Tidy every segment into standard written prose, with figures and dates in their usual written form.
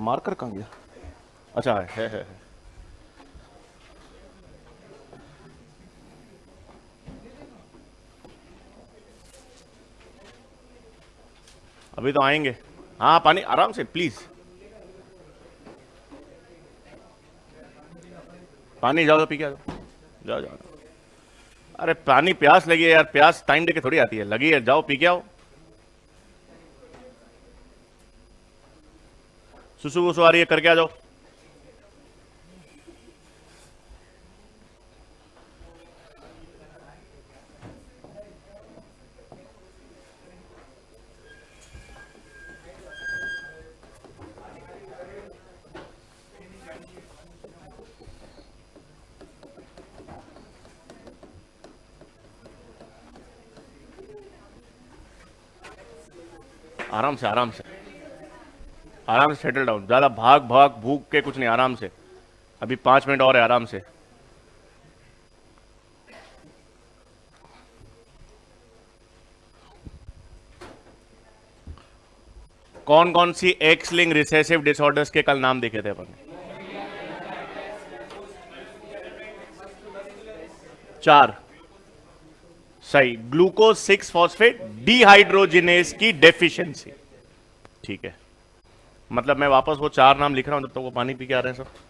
Marker कहाँ गया? अच्छा है। अभी तो आएंगे। हाँ पानी आराम से प्लीज। पानी जाओ तो पी के आ जाओ। जाओ जाओ। अरे पानी प्यास लगी है यार, प्यास टाइम देके थोड़ी आती है, लगी है जाओ पी के आओ। सुसु वुसु आ रही है करके आ जाओ। आराम से आराम से आराम से सेटल डाउन, ज्यादा भाग भाग भूख के कुछ नहीं, आराम से। अभी 5 मिनट और है, आराम से। कौन कौन सी एक्स लिंक रिसेसिव डिसऑर्डर्स के कल नाम देखे थे अपन? 4 सही। ग्लूकोज 6 फॉस्फेट डिहाइड्रोजिनेस की डेफिशिएंसी। ठीक है, मतलब मैं वापस वो 4 नाम लिख रहा हूं, तब तक वो पानी पी के आ रहे हैं सब।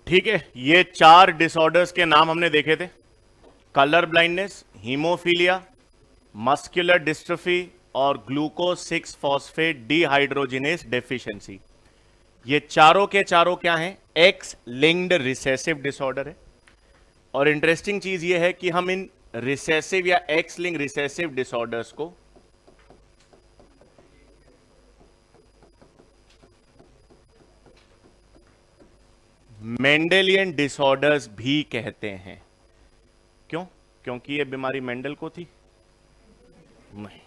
ठीक है, ये 4 डिसऑर्डर्स के नाम हमने देखे थे। Colour blindness, haemophilia, muscular dystrophy और ग्लूकोज 6 फॉस्फेट डिहाइड्रोजिनेस डेफिशिएंसी। ये चारों के चारों क्या हैं? एक्स लिंक्ड रिसेसिव डिसऑर्डर है। और इंटरेस्टिंग चीज ये है कि हम इन रिसेसिव या एक्स लिंक रिसेसिव डिसऑर्डर्स को मेंडेलियन डिसऑर्डर्स भी कहते हैं। क्यों? क्योंकि ये बीमारी मेंडल को थी? नहीं।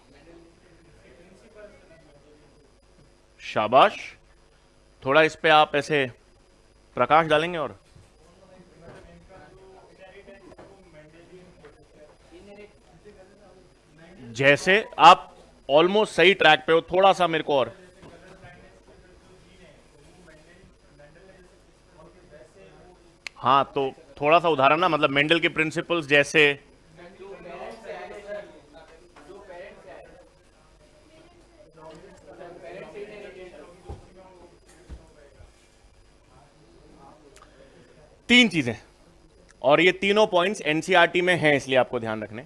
शाबाश, थोड़ा इस पे आप ऐसे प्रकाश डालेंगे। और जैसे आप ऑलमोस्ट सही ट्रैक पे हो, थोड़ा सा मेरे को और। हाँ तो थोड़ा सा उदाहरण ना, मतलब मेंडल के प्रिंसिपल्स जैसे। तीन चीजें, और ये तीनों पॉइंट्स एनसीईआरटी में हैं, इसलिए आपको ध्यान रखने।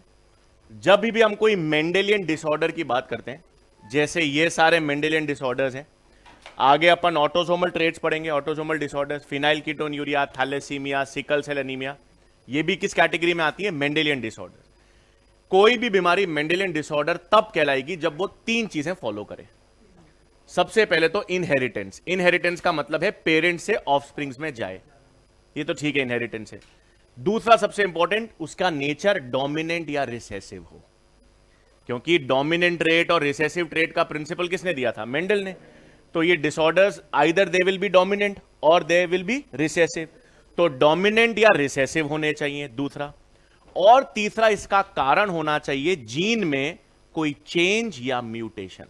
जब भी हम कोई मेंडेलियन डिसऑर्डर की बात करते हैं, जैसे ये सारे मेंडेलियन डिसऑर्डर्स हैं। आगे अपन ऑटोसोमल ट्रेट्स पढ़ेंगे, autosomal disorders, phenylketonuria, thalassaemia, sickle cell anaemia. ये भी किस कैटेगरी में आती है? Mendelian disorder. कोई भी बीमारी मेंडेलियन डिसऑर्डर तब कहलाएगी जब वो 3 चीजें फॉलो करे। सबसे पहले तो इनहेरिटेंस। इनहेरिटेंस का मतलब है पेरेंट से ऑफस्प्रिंग्स में जाए, ये तो ठीक है, इनहेरिटेंस है। दूसरा सबसे इंपॉर्टेंट, उसका नेचर डोमिनेंट या रिसेसिव हो, क्योंकि डोमिनेंट ट्रेट और रिसेसिव ट्रेट का प्रिंसिपल किसने दिया था? मेंडल ने। तो ये disorders either they will be dominant और दे विल बी रिसेसिव। तो डोमिनेंट या रिसेसिव होने चाहिए, दूसरा। और तीसरा, इसका कारण होना चाहिए जीन में कोई चेंज या म्यूटेशन।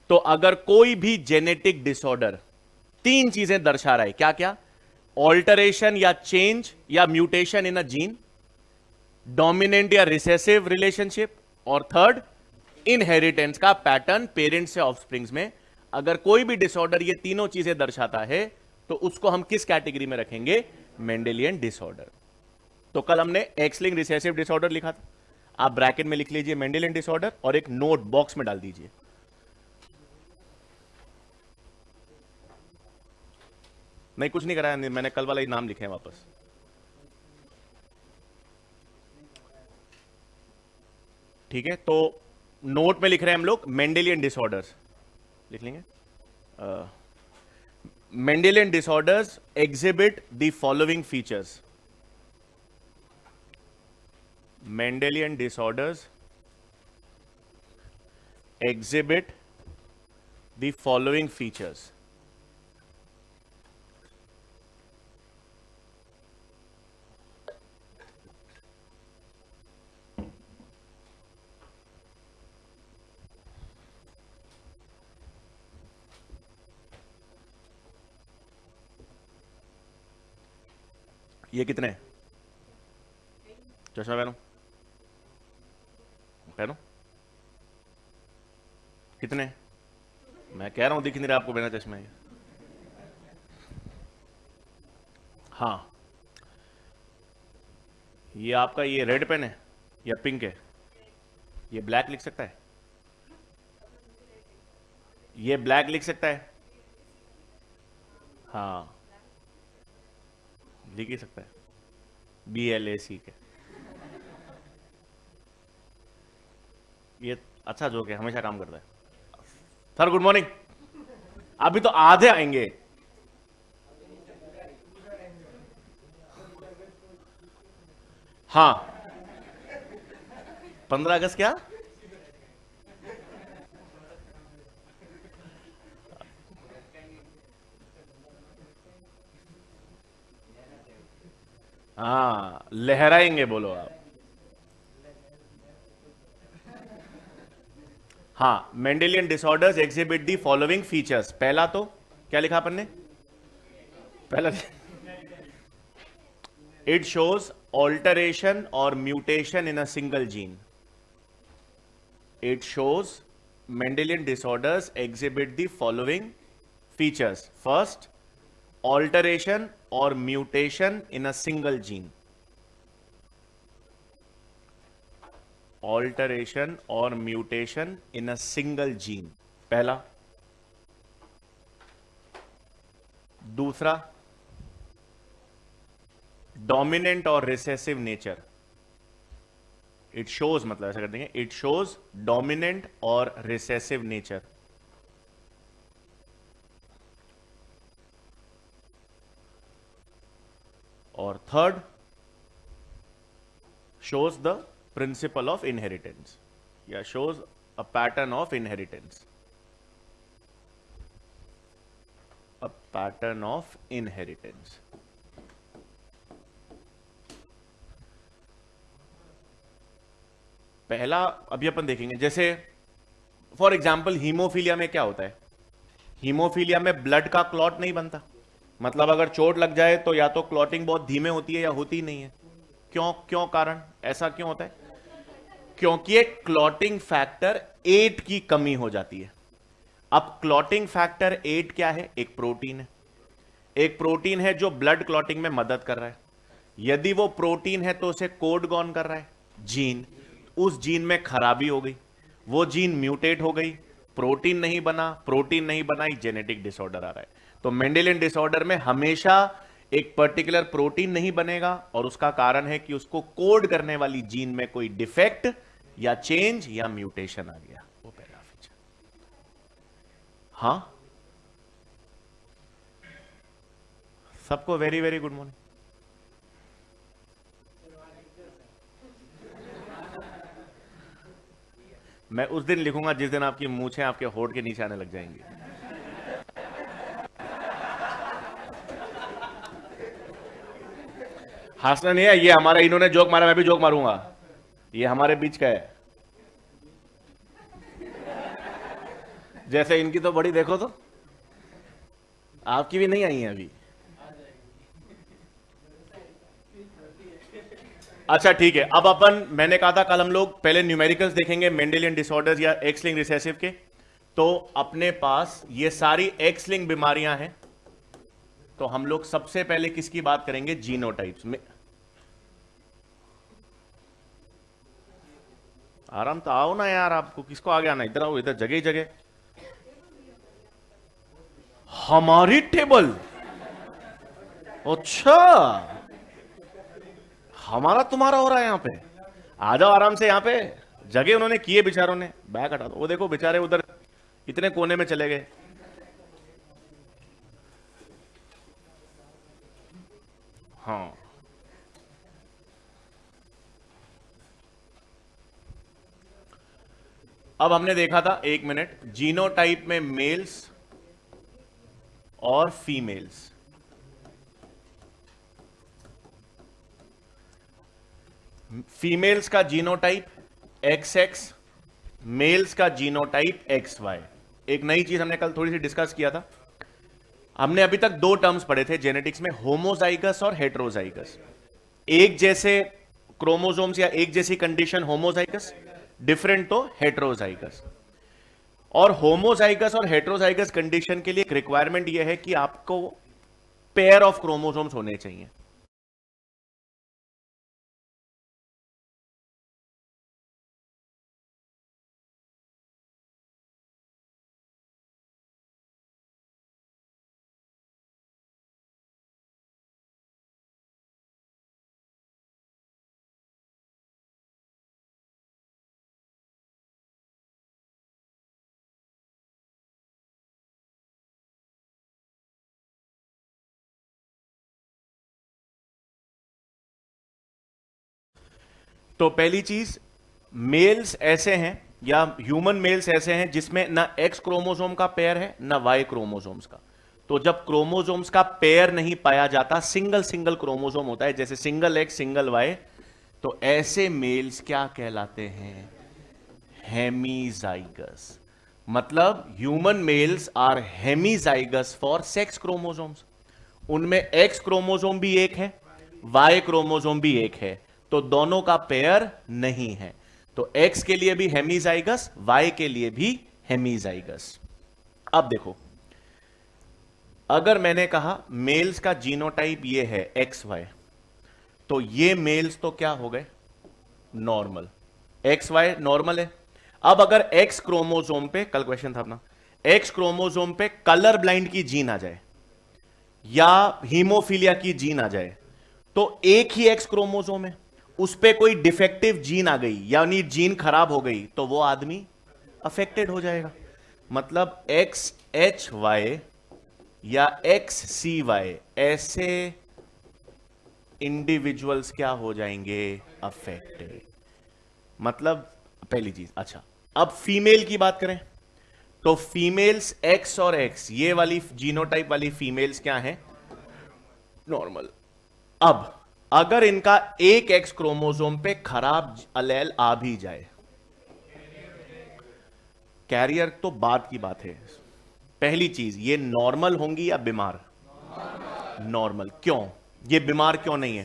तो अगर कोई भी जेनेटिक डिसऑर्डर 3 चीजें दर्शा रहा है, क्या क्या? ऑल्टरेशन या चेंज या mutation in a gene, dominant या रिसेसिव रिलेशनशिप, और थर्ड, इनहेरिटेंस का पैटर्न पेरेंट्स से ऑफस्प्रिंग्स में। अगर कोई भी डिसऑर्डर ये तीनों चीजें दर्शाता है तो उसको हम किस कैटेगरी में रखेंगे? Mendelian disorder. तो कल हमने एक्स लिंक्ड रिसेसिव डिसऑर्डर लिखा था, आप ब्रैकेट में लिख लीजिए मेंडेलियन डिसऑर्डर और एक नोट बॉक्स में डाल दीजिए। नहीं कुछ नहीं कराया, मैंने कल वाला ही नाम लिखे हैं वापस। ठीक है, तो नोट में लिख रहे हैं हम लोग मेंडेलियन डिसऑर्डर्स, लिख लेंगे। Mendelian disorders exhibit the following features. Mendelian disorders exhibit the following features. ये कितने हैं? चश्मा पहनो, पहनो। कितने? मैं कह रहा हूं दिख नहीं रहा आपको बिना चश्मे के। हाँ, ये आपका ये रेड पेन है या पिंक है? ये ब्लैक लिख सकता है? ये ब्लैक लिख सकता है? हाँ, लिख ही सकता है, BLAC के। ये अच्छा जोक है, हमेशा काम करता है। Sir good morning. अभी तो आधे आएंगे। हाँ, 15 अगस्त क्या? हाँ, लहराएंगे बोलो आप। हाँ, Mendelian disorders exhibit the following features. पहला तो क्या लिखा अपन ने? पहला, इट शोज ऑल्टरेशन और mutation in a single gene. It shows Mendelian disorders exhibit the following features. First, alteration और mutation in a single gene. Alteration और mutation in a single gene, पहला। दूसरा, डोमिनेंट और रिसेसिव नेचर। इट शोज, मतलब ऐसा कर देंगे, it shows dominant और रिसेसिव नेचर। और third, shows the principle of inheritance, या shows a pattern of inheritance, a pattern of inheritance। पहला अभी अपन देखेंगे, जैसे फॉर एग्जाम्पल हीमोफीलिया में क्या होता है? हीमोफीलिया में ब्लड का क्लॉट नहीं बनता, मतलब अगर चोट लग जाए तो या तो क्लॉटिंग बहुत धीमे होती है या होती ही नहीं है। क्यों? क्यों कारण ऐसा क्यों होता है? क्योंकि एक क्लॉटिंग फैक्टर 8 की कमी हो जाती है। अब क्लॉटिंग फैक्टर 8 क्या है? एक प्रोटीन है। एक प्रोटीन है जो ब्लड क्लॉटिंग में मदद कर रहा है। यदि वो प्रोटीन है तो उसे कोड कौन कर रहा है? जीन। उस जीन में खराबी हो गई, वो जीन म्यूटेट हो गई, प्रोटीन नहीं बना, प्रोटीन नहीं बनाई, जेनेटिक डिसऑर्डर आ रहा है। तो मेंडेलियन डिसऑर्डर में हमेशा एक पर्टिकुलर प्रोटीन नहीं बनेगा, और उसका कारण है कि उसको कोड करने वाली जीन में कोई डिफेक्ट या चेंज या म्यूटेशन आ गया, वो पहला फीचर। हाँ, सबको वेरी वेरी गुड मॉर्निंग। मैं उस दिन लिखूंगा जिस दिन आपकी मूछें आपके होठ के नीचे आने लग जाएंगी। हंसना नहीं है, ये हमारा, इन्होंने जोक मारा, मैं भी जोक मारूंगा, ये हमारे बीच का है। जैसे इनकी तो बड़ी देखो, तो आपकी भी नहीं आई है अभी। अच्छा ठीक है, अब अपन, मैंने कहा था कल हम लोग पहले न्यूमेरिकल्स देखेंगे मेंडेलियन डिसऑर्डर्स या एक्स लिंक रिसेसिव के। तो अपने पास ये सारी एक्स लिंक बीमारियां हैं, तो हम लोग सबसे पहले किसकी बात करेंगे? जीनोटाइप्स में। आराम तो आओ ना यार, आपको किसको आगे आना? इधर आओ, इधर जगह जगह। हमारी टेबल अच्छा, हमारा तुम्हारा हो रहा है यहां पे। आ जाओ आराम से, यहां पे जगह उन्होंने किए बेचारों ने। बैग हटा दो, वो देखो बेचारे उधर इतने कोने में चले गए। हाँ, अब हमने देखा था, एक मिनट, जीनोटाइप में मेल्स और फीमेल्स। फीमेल्स का जीनोटाइप XX, मेल्स का जीनोटाइप XY। एक नई चीज हमने कल थोड़ी सी डिस्कस किया था। हमने अभी तक दो टर्म्स पढ़े थे जेनेटिक्स में, होमोजाइगस और हेट्रोजाइगस। एक जैसे क्रोमोसोम्स या एक जैसी कंडीशन होमोजाइगस, डिफरेंट तो हेट्रोजाइगस। और होमोजाइगस और हेट्रोजाइगस कंडीशन के लिए एक रिक्वायरमेंट यह है कि आपको पेयर ऑफ क्रोमोसोम्स होने चाहिए। तो पहली चीज, मेल्स ऐसे हैं या ह्यूमन मेल्स ऐसे हैं जिसमें ना एक्स क्रोमोसोम का पेयर है ना वाई क्रोमोसोम्स का। तो जब क्रोमोसोम्स का पेयर नहीं पाया जाता, सिंगल सिंगल क्रोमोसोम होता है, जैसे सिंगल एक्स सिंगल वाई, तो ऐसे मेल्स क्या कहलाते हैं? हेमीजाइगस। मतलब human males are hemizygous for sex chromosomes. उनमें एक्स क्रोमोसोम भी एक है, वाई क्रोमोसोम भी एक है, तो दोनों का पेयर नहीं है। तो एक्स के लिए भी हेमीजाइगस, वाई के लिए भी हेमीजाइगस। अब देखो, अगर मैंने कहा मेल्स का जीनोटाइप ये है XY, तो ये मेल्स तो क्या हो गए? नॉर्मल। XY नॉर्मल है। अब अगर एक्स क्रोमोसोम पे, कल क्वेश्चन था अपना, एक्स क्रोमोसोम पे कलर ब्लाइंड की जीन आ जाए या हीमोफीलिया की जीन आ जाए, तो एक ही एक्स क्रोमोसोम है, उस पे कोई डिफेक्टिव जीन आ गई यानी जीन खराब हो गई, तो वो आदमी अफेक्टेड हो जाएगा। मतलब XHY या XCY ऐसे इंडिविजुअल्स क्या हो जाएंगे? अफेक्टेड। मतलब पहली चीज। अच्छा, अब फीमेल की बात करें, तो फीमेल्स X और X, ये वाली जीनोटाइप वाली फीमेल्स क्या हैं? नॉर्मल। अब अगर इनका एक एक्स क्रोमोसोम पे खराब अलेल आ भी जाए, कैरियर तो बात की बात है। पहली चीज, ये नॉर्मल होंगी या बीमार? नॉर्मल। क्यों? ये बीमार क्यों नहीं है?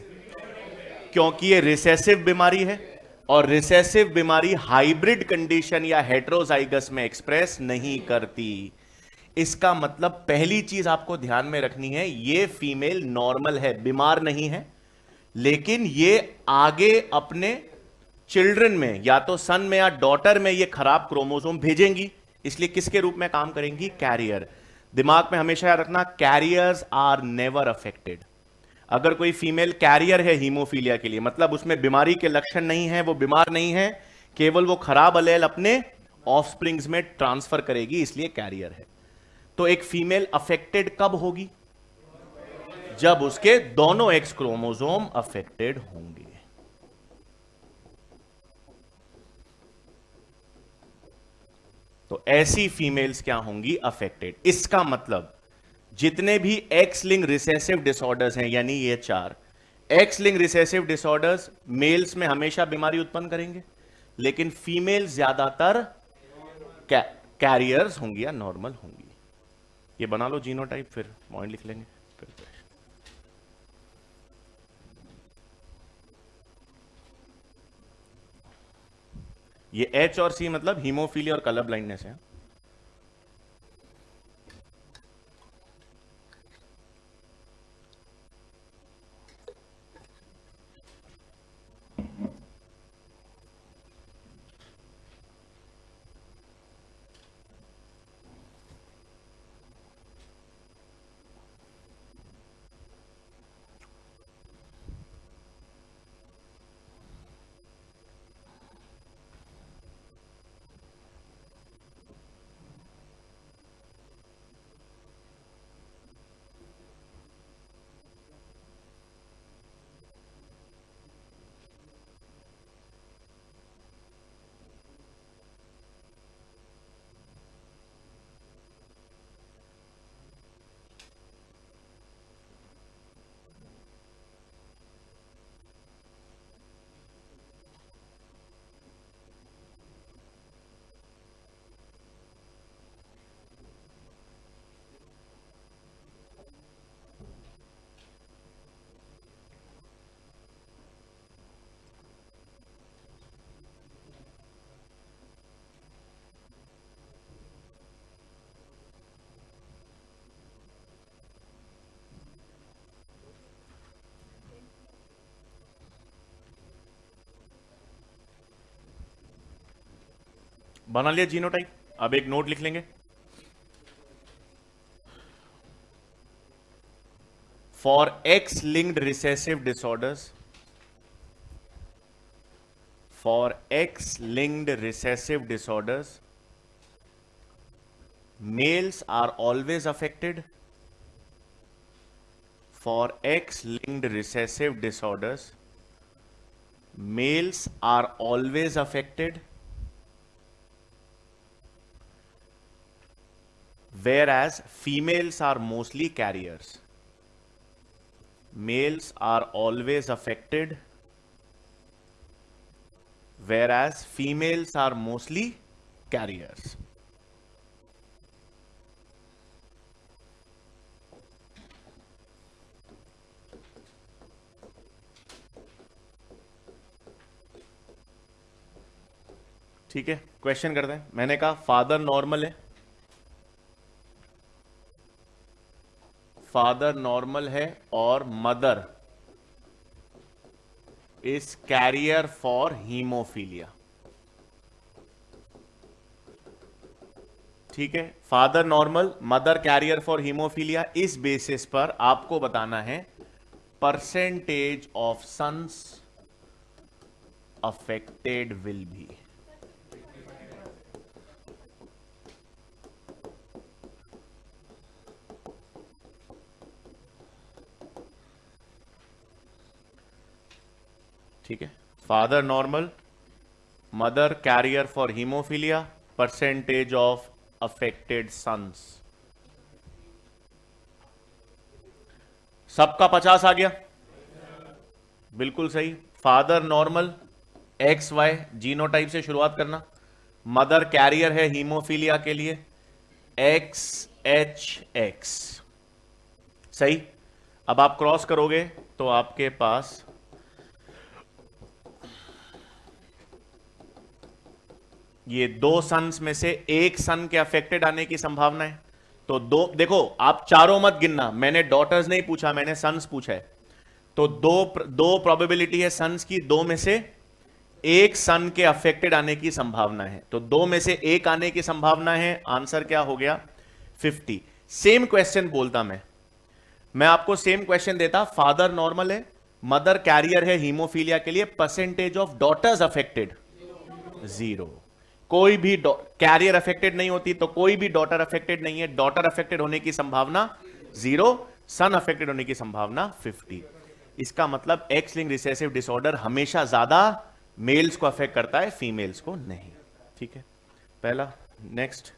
क्योंकि ये रिसेसिव बीमारी है, और रिसेसिव बीमारी हाइब्रिड कंडीशन या हेट्रोजाइगस में एक्सप्रेस नहीं करती। इसका मतलब पहली चीज आपको ध्यान में रखनी है, ये फीमेल नॉर्मल है, बीमार नहीं है, लेकिन ये आगे अपने चिल्ड्रन में, या तो सन में या डॉटर में, ये खराब क्रोमोसोम भेजेंगी। इसलिए किसके रूप में काम करेंगी? कैरियर। दिमाग में हमेशा याद रखना, कैरियर्स आर नेवर अफेक्टेड। अगर कोई फीमेल कैरियर है हीमोफीलिया के लिए, मतलब उसमें बीमारी के लक्षण नहीं है, वो बीमार नहीं है, केवल वो खराब अलेल अपने ऑफस्प्रिंग्स में ट्रांसफर करेगी, इसलिए कैरियर है। तो एक फीमेल अफेक्टेड कब होगी? जब उसके दोनों एक्स क्रोमोसोम अफेक्टेड होंगे। तो ऐसी फीमेल्स क्या होंगी? अफेक्टेड। इसका मतलब जितने भी एक्स लिंक रिसेसिव डिसऑर्डर्स हैं, यानी ये चार X linked recessive disorders males में हमेशा बीमारी उत्पन्न करेंगे, लेकिन फीमेल ज्यादातर कैरियर्स होंगी या नॉर्मल होंगी। ये बना लो जीनोटाइप, फिर पॉइंट लिख लेंगे फिर। ये H और C मतलब हीमोफीलिया और कलर ब्लाइंडनेस है। बना लिया जीनोटाइप। अब एक नोट लिख लेंगे, for x linked recessive disorders, for x linked recessive disorders, males are always affected. For X linked recessive disorders, males are always affected, whereas females are mostly carriers. Males are always affected, whereas females are mostly carriers. ठीक है, question करते हैं। मैंने कहा father normal है, father normal है और mother is carrier for haemophilia. ठीक है, father normal, mother carrier for haemophilia. इस बेसिस पर आपको बताना है percentage of sons affected will be. ठीक है, father normal, mother carrier for haemophilia, percentage of affected sons. सबका 50 आ गया, बिल्कुल सही। Father normal, X Y genotype से शुरुआत करना, मदर कैरियर है हीमोफीलिया के लिए, एक्स एच एक्स, सही। अब आप क्रॉस करोगे तो आपके पास ये दो सन्स में से एक सन के अफेक्टेड आने की संभावना है। तो दो, देखो आप चारों मत गिनना, मैंने डॉटर्स नहीं पूछा, मैंने सन्स पूछा है। तो दो प्रोबेबिलिटी है सन्स की, दो में से एक सन के अफेक्टेड आने की संभावना है। तो दो में से एक आने की संभावना है, आंसर क्या हो गया 50। सेम क्वेश्चन बोलता मैं आपको सेम क्वेश्चन देता, फादर नॉर्मल है, मदर कैरियर है हीमोफीलिया के लिए, परसेंटेज ऑफ डॉटर्स अफेक्टेड 0। कोई भी कैरियर अफेक्टेड नहीं होती तो कोई भी डॉटर अफेक्टेड नहीं है, डॉटर अफेक्टेड होने की संभावना 0, सन अफेक्टेड होने की संभावना 50। इसका मतलब एक्स लिंक्ड रिसेसिव डिसऑर्डर हमेशा ज्यादा मेल्स को अफेक्ट करता है, फीमेल्स को नहीं। ठीक है, पहला। नेक्स्ट,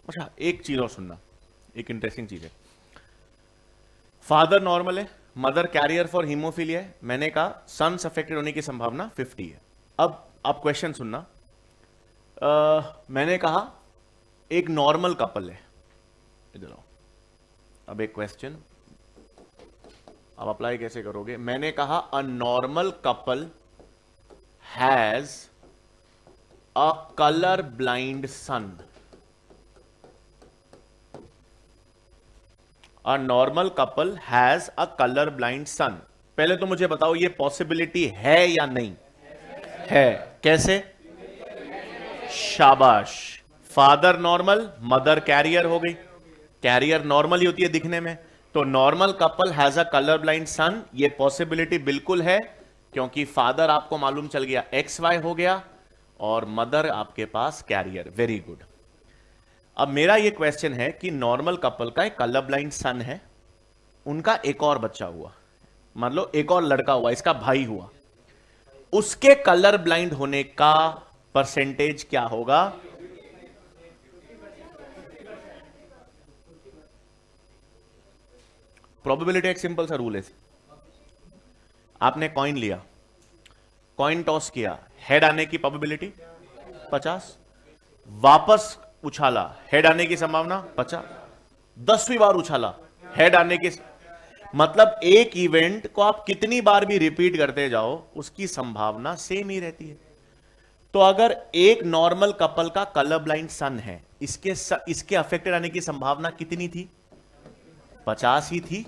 अच्छा एक चीज और सुनना, एक इंटरेस्टिंग चीज है। फादर नॉर्मल है, मदर कैरियर फॉर हीमोफीलिया है, मैंने कहा सन्स अफेक्टेड होने की संभावना 50 है। अब आप क्वेश्चन सुनना, मैंने कहा एक नॉर्मल कपल है, इधर आओ। अब एक क्वेश्चन, अब अप्लाई कैसे करोगे? मैंने कहा a normal couple has a colour blind son. A normal couple has a colour blind son. पहले तो मुझे बताओ ये पॉसिबिलिटी है या नहीं है? कैसे? शाबाश, फादर नॉर्मल, मदर कैरियर हो गई, कैरियर नॉर्मल ही होती है दिखने में, तो normal couple has a colour blind son, ये पॉसिबिलिटी बिल्कुल है, क्योंकि फादर आपको मालूम चल गया एक्स वाई हो गया और मदर आपके पास कैरियर। Very good. अब मेरा ये क्वेश्चन है कि नॉर्मल कपल का एक कलर ब्लाइंड सन है, उनका एक और बच्चा हुआ, मान लो एक और लड़का हुआ, इसका भाई हुआ, उसके कलर ब्लाइंड होने का परसेंटेज क्या होगा? प्रोबेबिलिटी एक सिंपल सा रूल है, आपने कॉइन लिया, कॉइन टॉस किया, हेड आने की प्रोबेबिलिटी 50, वापस उछाला, हेड आने की संभावना 50, 10वीं बार उछाला, हेड आने की, मतलब एक इवेंट को आप कितनी बार भी रिपीट करते जाओ उसकी संभावना सेम ही रहती है। तो अगर एक नॉर्मल कपल का कलर ब्लाइंड सन है इसके अफेक्टेड आने की संभावना कितनी थी? 50 ही थी।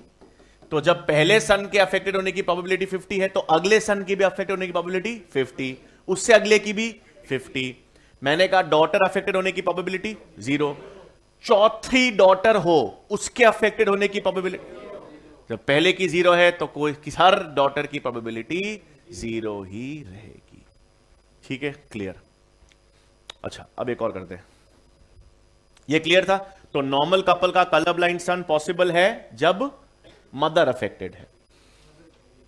तो जब पहले सन के अफेक्टेड होने की प्रोबेबिलिटी 50 है, तो अगले सन की भी अफेक्टेड होने की प्रोबेबिलिटी 50, उससे अगले की भी 50। मैंने कहा डॉटर अफेक्टेड होने की प्रोबेबिलिटी 0, चौथी डॉटर हो उसके अफेक्टेड होने की प्रोबेबिलिटी, जब पहले की 0 है तो कोई हर डॉटर की प्रोबेबिलिटी 0 ही रहेगी। ठीक है, क्लियर? अच्छा, अब एक और करते हैं। ये क्लियर था? तो नॉर्मल कपल का कलर ब्लाइंड सन पॉसिबल है जब मदर अफेक्टेड है,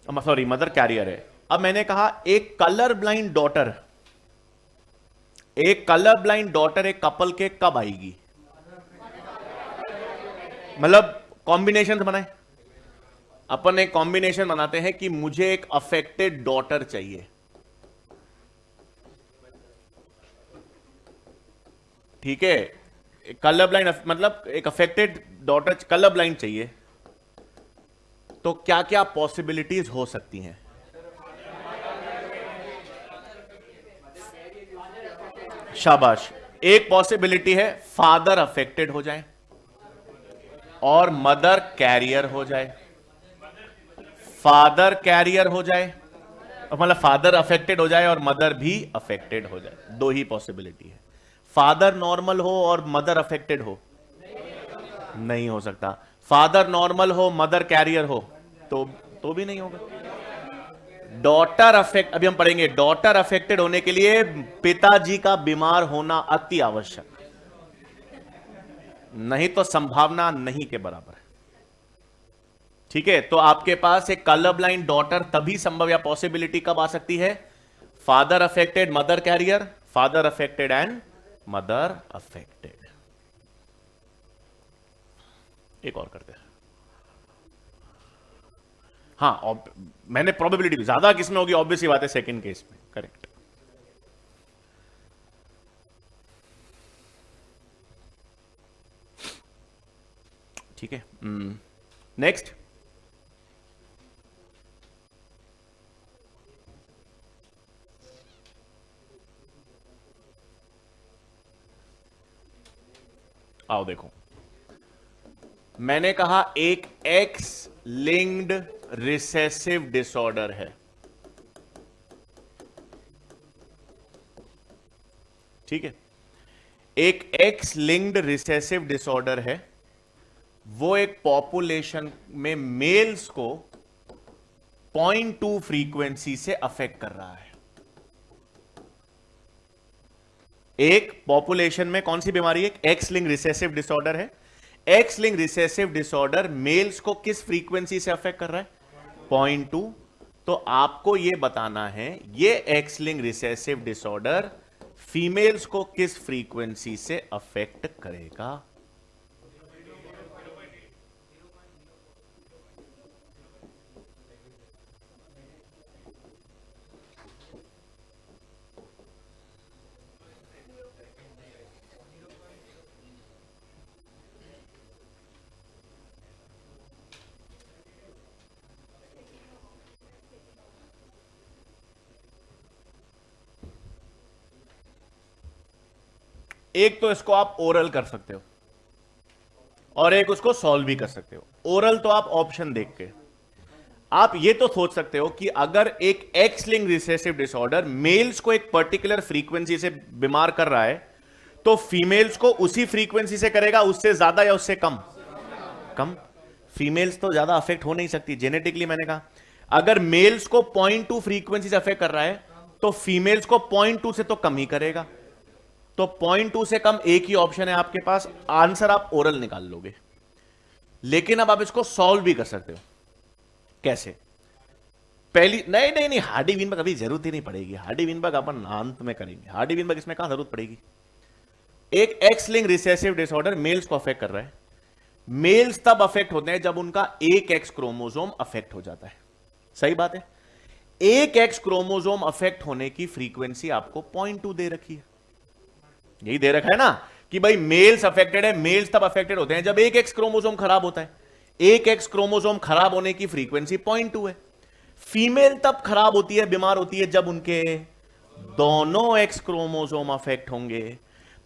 सॉरी मदर कैरियर है। अब मैंने कहा एक कलर ब्लाइंड डॉटर, एक कपल के कब आएगी? मतलब कॉम्बिनेशन बनाए, अपन एक कॉम्बिनेशन बनाते हैं कि मुझे एक अफेक्टेड डॉटर चाहिए। ठीक है, कलर ब्लाइंड मतलब एक अफेक्टेड डॉटर कलर ब्लाइंड चाहिए, तो क्या क्या पॉसिबिलिटीज हो सकती हैं? शाबाश। एक पॉसिबिलिटी है फादर अफेक्टेड हो जाए और मदर कैरियर हो जाए। फादर कैरियर हो जाए, मतलब फादर अफेक्टेड हो जाए और मदर भी अफेक्टेड हो जाए, दो ही पॉसिबिलिटी है। फादर नॉर्मल हो और मदर अफेक्टेड हो, नहीं हो सकता। फादर नॉर्मल हो मदर कैरियर हो, तो भी नहीं होगा। डॉटर अफेक्ट, अभी हम पढ़ेंगे, डॉटर अफेक्टेड होने के लिए पिताजी का बीमार होना अति आवश्यक, नहीं तो संभावना नहीं के बराबर है। ठीक है, तो आपके पास एक कलर ब्लाइंड डॉटर तभी संभव या पॉसिबिलिटी कब आ सकती है? Father affected mother carrier, father affected and mother affected. एक और करते हैं। हाँ, मैंने प्रोबेबिलिटी भी ज्यादा किसमें होगी, ऑब्वियसली बात है सेकंड केस में, करेक्ट। ठीक है, नेक्स्ट। आओ देखो, मैंने कहा एक एक्स लिंक्ड रिसेसिव डिसऑर्डर है। ठीक है, एक एक्स लिंक्ड रिसेसिव डिसऑर्डर है, वो एक पॉपुलेशन में मेल्स को 0.2 फ्रीक्वेंसी से अफेक्ट कर रहा है। एक पॉपुलेशन में कौन सी बीमारी है? एक्स लिंक्ड रिसेसिव डिसऑर्डर है। X linked recessive disorder males को किस फ्रीक्वेंसी से अफेक्ट कर रहा है? 0.2। तो आपको यह बताना है ये x linked recessive disorder females को किस फ्रीक्वेंसी से अफेक्ट करेगा। एक तो इसको आप ओरल कर सकते हो और एक उसको सॉल्व भी कर सकते हो। ओरल तो आप ऑप्शन देख के आप ये तो सोच सकते हो कि अगर एक X linked recessive disorder males को एक पर्टिकुलर फ्रीक्वेंसी से बीमार कर रहा है, तो फीमेल्स को उसी फ्रीक्वेंसी से करेगा, उससे ज्यादा या उससे कम? कम। फीमेल्स तो ज्यादा अफेक्ट हो नहीं सकती जेनेटिकली। मैंने कहा अगर मेल्स को 0.2 फ्रीक्वेंसी से अफेक्ट कर रहा है, तो फीमेल्स को 0.2 से तो कम ही करेगा। तो 0.2 से कम एक ही ऑप्शन है आपके पास, आंसर आप ओरल निकाल लोगे। लेकिन अब आप इसको सॉल्व भी कर सकते हो। कैसे? पहली नहीं, हार्डी विनबर्ग अभी जरूरत ही नहीं पड़ेगी। हार्डी विनबर्ग अपन अंत में करेंगे। हार्डी विनबर्ग इसमें कहां जरूरत पड़ेगी। एक X linked recessive disorder males को अफेक्ट कर रहा है। मेल्स तब अफेक्ट होते हैं जब उनका एक एक्स क्रोमोसोम अफेक्ट हो जाता है। सही बात है। एक एक्स क्रोमोसोम अफेक्ट होने की फ्रीक्वेंसी आपको 0.2 दे रखी है। यही दे रखा है ना कि भाई मेल्स अफेक्टेड है। मेल्स तब अफेक्टेड होते हैं जब एक एक्स क्रोमोसोम खराब होता है। एक एक्स क्रोमोसोम खराब होने की फ्रीक्वेंसी 0.2 है। फीमेल तब खराब होती है, बीमार होती है, जब उनके दोनों एक्स क्रोमोसोम अफेक्ट होंगे।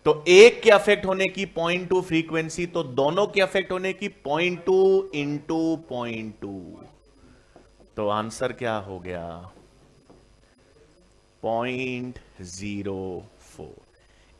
तो एक के अफेक्ट होने की 0.2 फ्रीक्वेंसी, तो दोनों के अफेक्ट होने की 0.2 इंटू 0.2, तो आंसर क्या हो गया 0.04।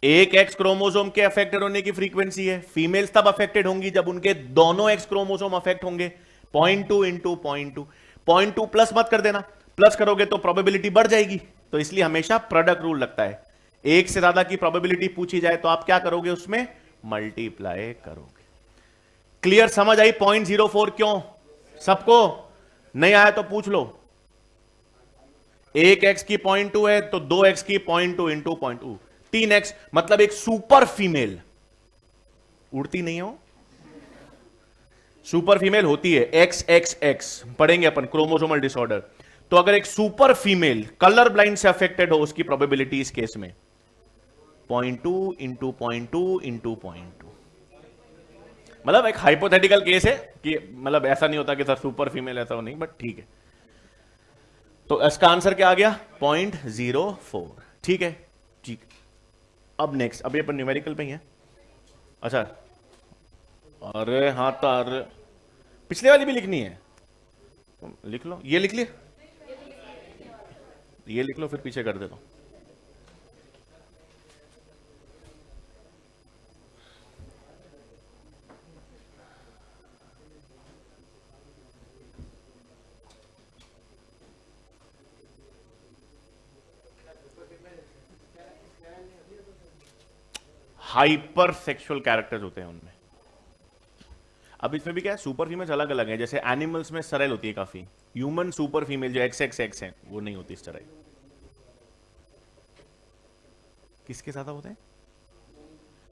एक एक्स क्रोमोसोम के अफेक्टेड होने की फ्रीक्वेंसी है, फीमेल्स तब अफेक्टेड होंगी जब उनके दोनों एक्स क्रोमोसोम अफेक्ट होंगे। 0.2 इंटू 0.2, 0.2 प्लस मत कर देना, प्लस करोगे तो प्रोबेबिलिटी बढ़ जाएगी, तो इसलिए हमेशा प्रोडक्ट रूल लगता है। एक से ज्यादा की प्रोबेबिलिटी पूछी जाए तो आप क्या करोगे, उसमें मल्टीप्लाई करोगे। क्लियर, समझ आई 0.04 क्यों? सबको नहीं आया तो पूछ लो। एक एक्स की 0.2 है तो 2x की 0.2 इंटू 0.2, 3x, मतलब एक सुपर फीमेल, उड़ती नहीं हो, सुपर फीमेल होती है, एक्स एक्स एक्स पढ़ेंगे अपन क्रोमोसोमल डिसऑर्डर। तो अगर एक सुपर फीमेल कलर ब्लाइंड से अफेक्टेड हो, उसकी प्रोबेबिलिटी इस केस में 0.2 इंटू 0.2 इंटू 0.2, मतलब एक हाइपोथेटिकल केस है कि मतलब ऐसा नहीं होता कि सर सुपर फीमेल ऐसा हो, नहीं, बट ठीक है। तो इसका आंसर क्या आ गया 0.04। ठीक है, ठीक। अब नेक्स्ट, अभी अपन न्यूमेरिकल पे ही है। अच्छा, अरे हाँ, तो अरे पिछले वाली भी लिखनी है, तो लिख लो, ये लिख लिया, ये लिख लो, फिर पीछे कर देता हूं। हाइपर सेक्सुअल कैरेक्टर्स होते हैं उनमें। अब इसमें भी क्या है, सुपर फीमेल्स अलग अलग है, जैसे एनिमल्स में सरल होती है काफी, ह्यूमन सुपर फीमेल जो XXX है वो नहीं होती इस तरह। किसके ज्यादा होते हैं?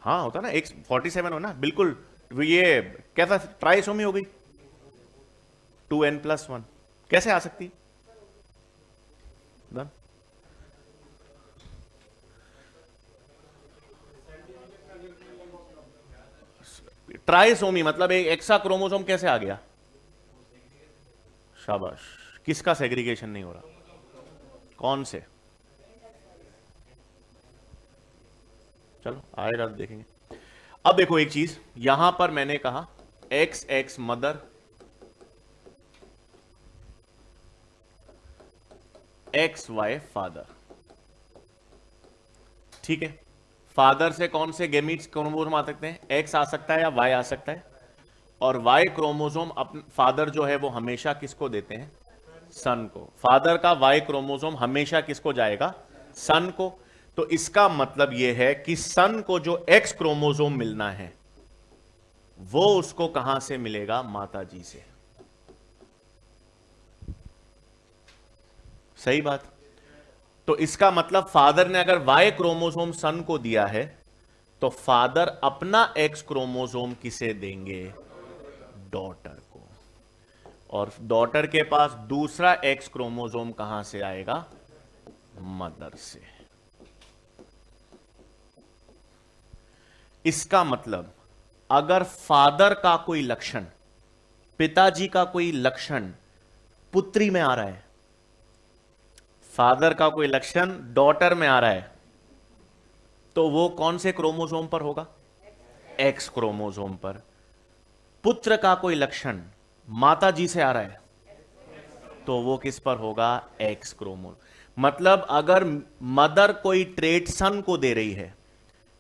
हाँ होता ना, X47 हो ना, बिल्कुल। ये कैसा ट्राइसोमी हो गई, 2n+1 कैसे आ सकती? ट्राइसोमी मतलब एक एक्सा क्रोमोसोम कैसे आ गया? शाबाश, किसका सेग्रीगेशन नहीं हो रहा? कौन से? चलो आएगा तो देखेंगे। अब देखो एक चीज, यहां पर मैंने कहा XX मदर, XY फादर, ठीक है। फादर से कौन से गेमीट्स क्रोमोसोम आ सकते हैं? X आ सकता है या Y आ सकता है, और Y क्रोमोसोम फादर जो है वो हमेशा किसको देते हैं? सन को। फादर का Y क्रोमोसोम हमेशा किसको जाएगा? सन को। तो इसका मतलब यह है कि सन को जो X क्रोमोसोम मिलना है वो उसको कहां से मिलेगा? माता जी से। सही बात। तो इसका मतलब फादर ने अगर Y क्रोमोसोम सन को दिया है तो फादर अपना X क्रोमोसोम किसे देंगे? डॉटर को। और डॉटर के पास दूसरा X क्रोमोसोम कहां से आएगा? मदर से। इसका मतलब अगर फादर का कोई लक्षण, पिताजी का कोई लक्षण पुत्री में आ रहा है, फादर का कोई लक्षण डॉटर में आ रहा है, तो वो कौन से क्रोमोसोम पर होगा? X क्रोमोसोम पर। पुत्र का कोई लक्षण माता जी से आ रहा है तो वो किस पर होगा? X chromosome. मतलब अगर मदर कोई ट्रेट सन को दे रही है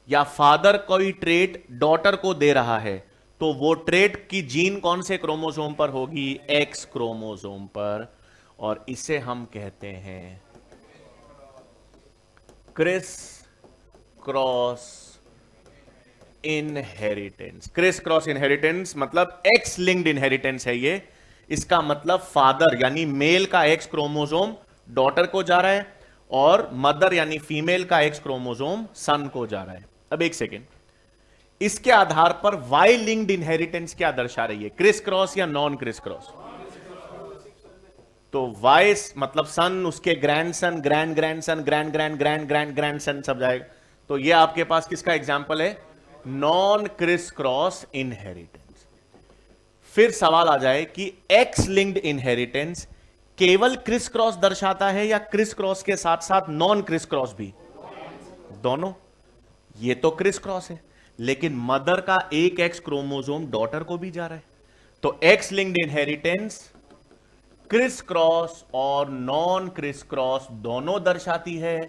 या फादर कोई ट्रेट डॉटर को दे रहा है तो वो ट्रेट की जीन कौन से क्रोमोसोम पर होगी? X क्रोमोसोम पर। और इसे हम कहते हैं criss cross inheritance. Criss cross inheritance मतलब X लिंक्ड इनहेरिटेंस है ये। इसका मतलब फादर यानी मेल का X क्रोमोसोम डॉटर को जा रहा है और मदर यानी फीमेल का X क्रोमोसोम सन को जा रहा है। अब एक सेकेंड, इसके आधार पर Y लिंक्ड इनहेरिटेंस क्या दर्शा रही है? क्रिस क्रॉस या नॉन क्रिस क्रॉस? तो Y मतलब सन, उसके grandson, grand grandson, grand grand grand grand grandson सब जाएगा। तो ये आपके पास किसका एग्जाम्पल है? Non criss cross inheritance. फिर सवाल आ जाए कि X लिंक्ड इनहेरिटेंस केवल क्रिस क्रॉस दर्शाता है या क्रिस क्रॉस के साथ साथ नॉन क्रिस क्रॉस भी? दोनों। ये तो क्रिस क्रॉस है, लेकिन मदर का एक एक्स क्रोमोसोम डॉटर को भी जा रहा है, तो x linked inheritance criss cross और नॉन क्रिस क्रॉस दोनों दर्शाती है,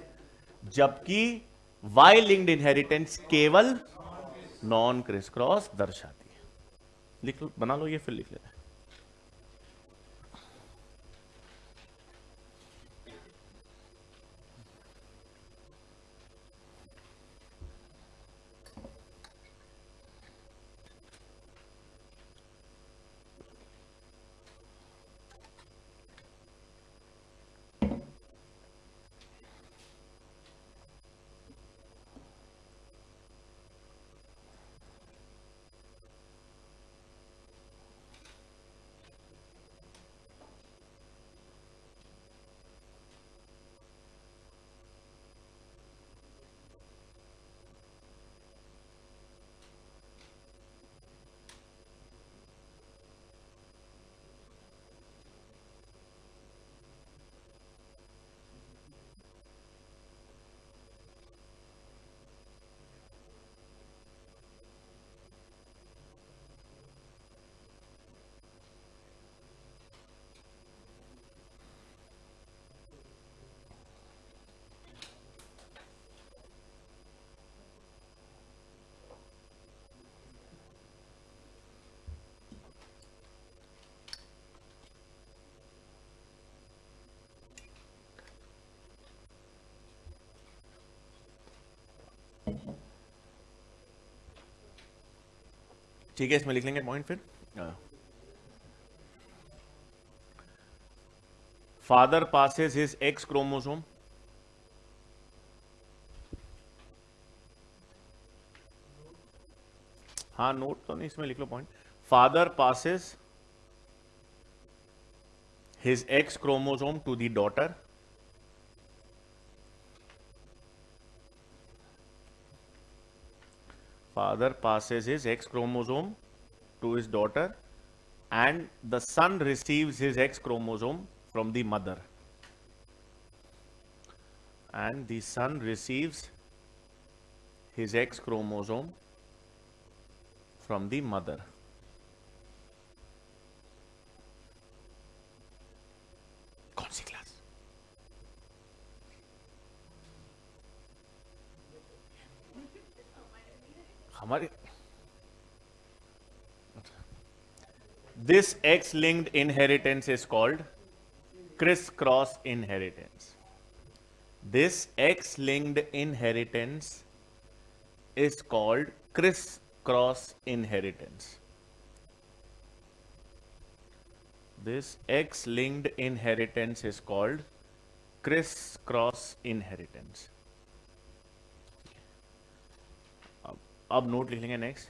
जबकि वाई लिंक्ड इनहेरिटेंस केवल नॉन क्रिस क्रॉस दर्शाती है। लिख लो, बना लो ये, फिर लिख लेते हैं। ठीक है, इसमें लिख लेंगे पॉइंट फिर। Father passes his X chromosome, हाँ नोट तो नहीं, इसमें लिख लो point. Father passes his X chromosome to the daughter, father passes his X chromosome to his daughter and the son receives his X chromosome from the mother, and the son receives his X chromosome from the mother. कौन सी class? हमारी This X-linked inheritance is called criss-cross inheritance. This X-linked inheritance is called criss-cross inheritance. This X-linked inheritance is called criss-cross inheritance. अब note लिख लेंगे next.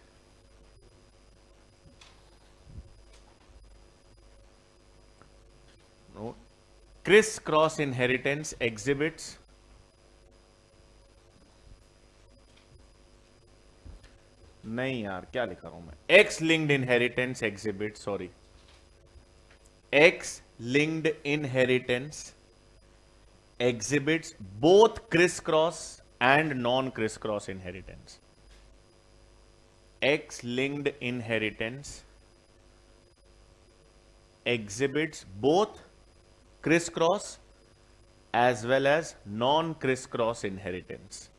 Note, criss cross inheritance exhibits नहीं यार, क्या लिखा हूं मैं, x linked inheritance exhibit, sorry, x linked inheritance exhibits both criss-cross and non-criss-cross inheritance. X-linked inheritance exhibits both criss-cross as well as non-criss-cross inheritance.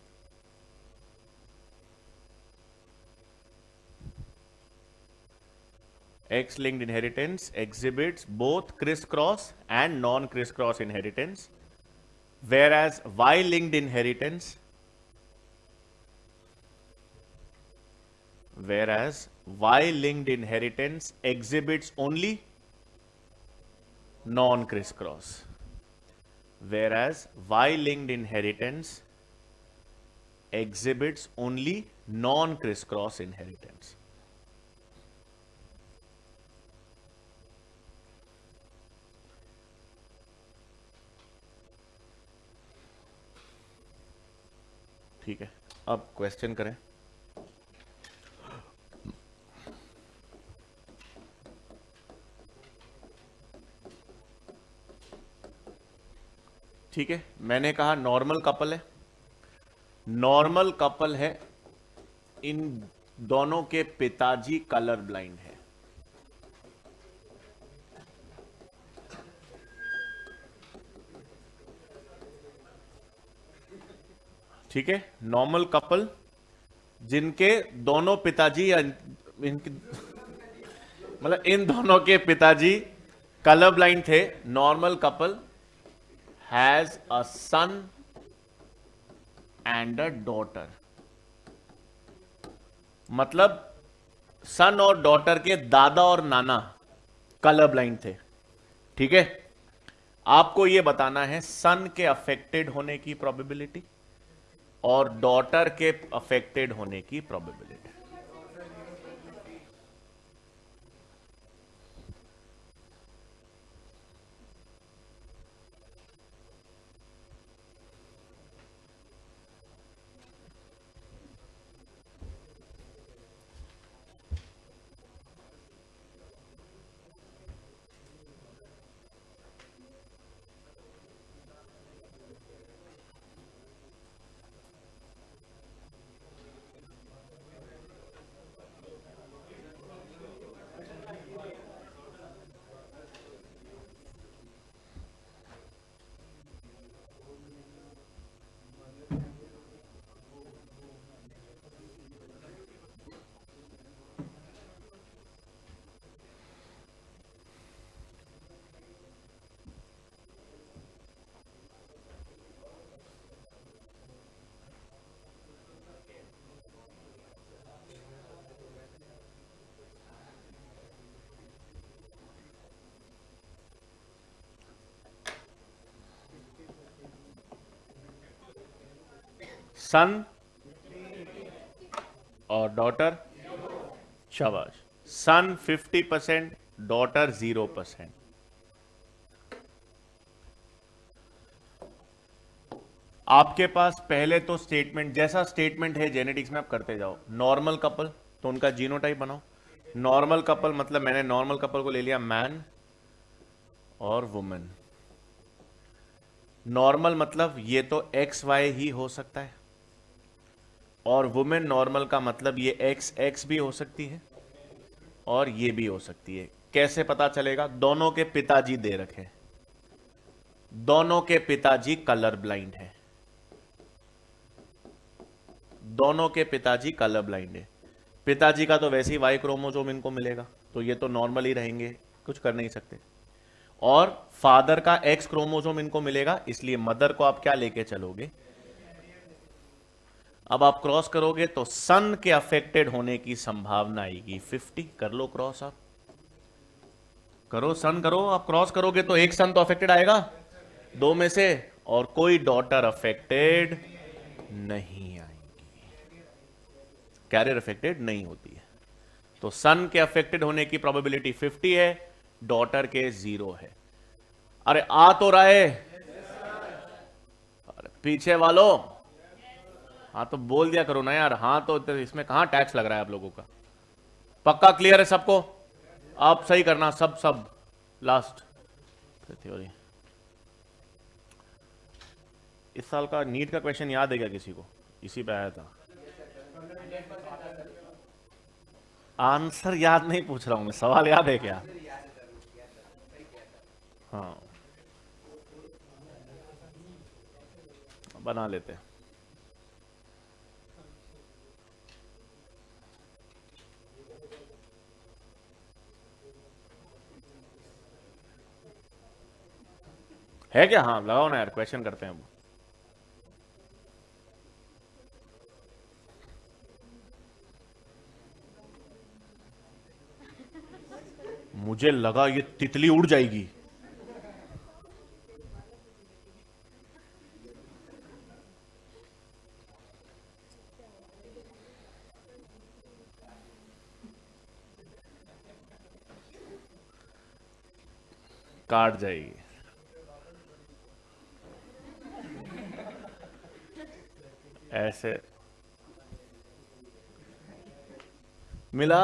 X-linked inheritance exhibits both criss-cross and non-criss-cross inheritance, whereas Y-linked inheritance exhibits only non-criss-cross. Whereas Y-linked inheritance exhibits only non-criss-cross inheritance. ठीक है, अब question करें। ठीक है, मैंने कहा normal couple है, normal couple है इन दोनों के पिताजी कलर ब्लाइंड है। ठीक है, नॉर्मल कपल जिनके दोनों पिताजी इनके मतलब इन दोनों के पिताजी कलर ब्लाइंड थे। Normal couple has a son and a daughter, मतलब सन और डॉटर के दादा और नाना कलर ब्लाइंड थे। ठीक है, आपको यह बताना है सन के अफेक्टेड होने की प्रोबेबिलिटी और डॉटर के अफेक्टेड होने की प्रोबेबिलिटी। सन और डॉटर, शाबाश। सन 50%, डॉटर 0%। आपके पास पहले तो स्टेटमेंट, जैसा स्टेटमेंट है जेनेटिक्स में आप करते जाओ। नॉर्मल कपल तो उनका जीनोटाइप बनाओ। नॉर्मल कपल मतलब मैंने नॉर्मल कपल को ले लिया मैन और वुमेन। नॉर्मल मतलब ये तो एक्स वाई ही हो सकता है, और वुमेन नॉर्मल का मतलब ये एक्स एक्स भी हो सकती है और ये भी हो सकती है। कैसे पता चलेगा? दोनों के पिताजी दे रखे, दोनों के पिताजी कलर ब्लाइंड है, दोनों के पिताजी कलर ब्लाइंड है। पिताजी का तो वैसे ही वाई क्रोमोसोम इनको मिलेगा, तो ये तो नॉर्मल ही रहेंगे, कुछ कर नहीं सकते। और फादर का एक्स क्रोमोसोम इनको मिलेगा, इसलिए मदर को आप क्या लेके चलोगे? अब आप क्रॉस करोगे तो सन के अफेक्टेड होने की संभावना आएगी 50। कर लो क्रॉस, आप करो, सन करो। आप क्रॉस करोगे तो एक सन तो अफेक्टेड आएगा दो में से, और कोई डॉटर अफेक्टेड नहीं आएगी, कैरियर अफेक्टेड नहीं होती है। तो सन के अफेक्टेड होने की प्रोबेबिलिटी 50 है, डॉटर के 0 है। अरे आ तो रहा है? अरे पीछे वालों, हाँ तो बोल दिया करो ना यार। हाँ तो इसमें कहां टैक्स लग रहा है आप लोगों का? पक्का क्लियर है सबको? आप सही करना, सब सब लास्ट थ्योरी। इस साल का नीट का क्वेश्चन याद है क्या किसी को? इसी पे आया था। आंसर याद नहीं पूछ रहा हूं मैं, सवाल याद है क्या? हाँ, बना लेते हैं। है क्या? हाँ लगाओ ना यार, क्वेश्चन करते हैं। मुझे लगा ये तितली उड़ जाएगी। काट जाएगी। ऐसे मिला?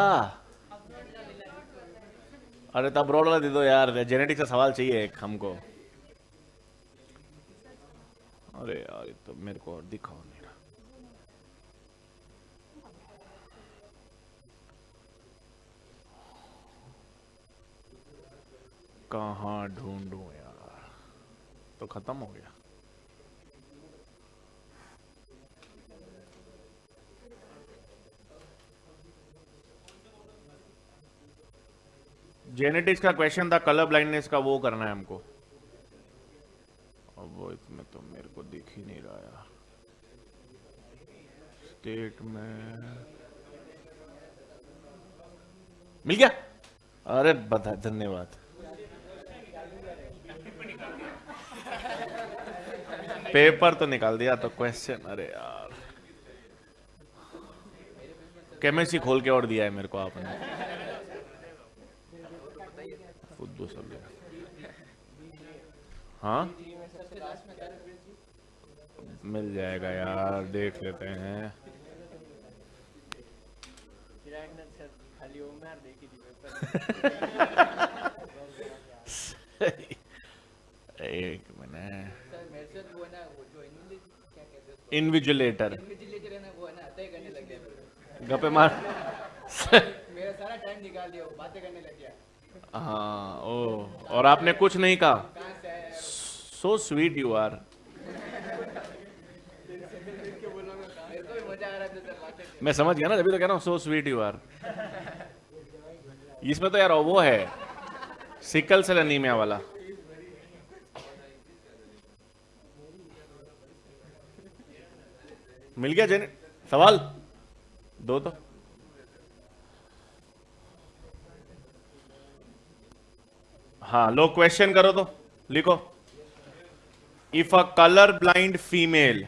अरे तब ब्रॉड वाला दे दो यार, जेनेटिक्स का सवाल चाहिए एक हमको। अरे यार ये तो मेरे को दिखाओ नहीं रहा। कहाँ ढूंढूं यार, तो खत्म हो गया। जेनेटिक्स का क्वेश्चन था, कलर ब्लाइंडनेस का वो करना है हमको। अब वो इसमें तो मेरे को दिख ही नहीं रहा यार। स्टेट में मिल गया। अरे बता, धन्यवाद। पेपर तो निकाल दिया, तो क्वेश्चन, अरे यार केमिस्ट्री खोल के और दिया है मेरे को आपने। फुद्दू सब। हाँ मिल जाएगा यार, देख लेते हैं। एक मिनट। इन्विजिलेटर गप्पे मार। मेरा सारा टाइम निकाल दिया, बातें करने लग गया। हाँ ओ, और आपने कुछ नहीं कहा। So sweet you are. मैं समझ गया ना, जब भी तो कह रहा हूँ सो स्वीट यू आर। इसमें तो यार वो है सिकल सेल एनीमिया वाला। मिल गया जेने सवाल दो तो। हाँ लो, क्वेश्चन करो तो लिखो। If a colour blind female,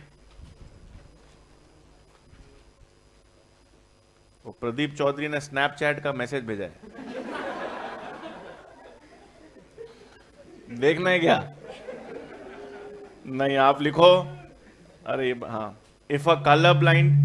वो प्रदीप चौधरी ने स्नैपचैट का मैसेज भेजा है, देखना है क्या? नहीं आप लिखो। अरे हाँ, इफ अ कलर ब्लाइंड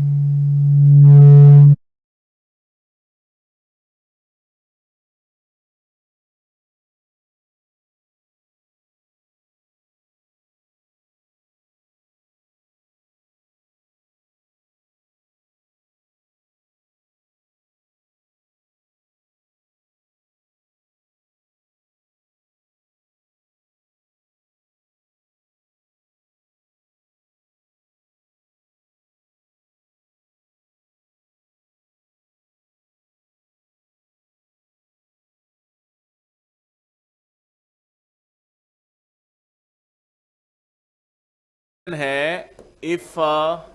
है, if a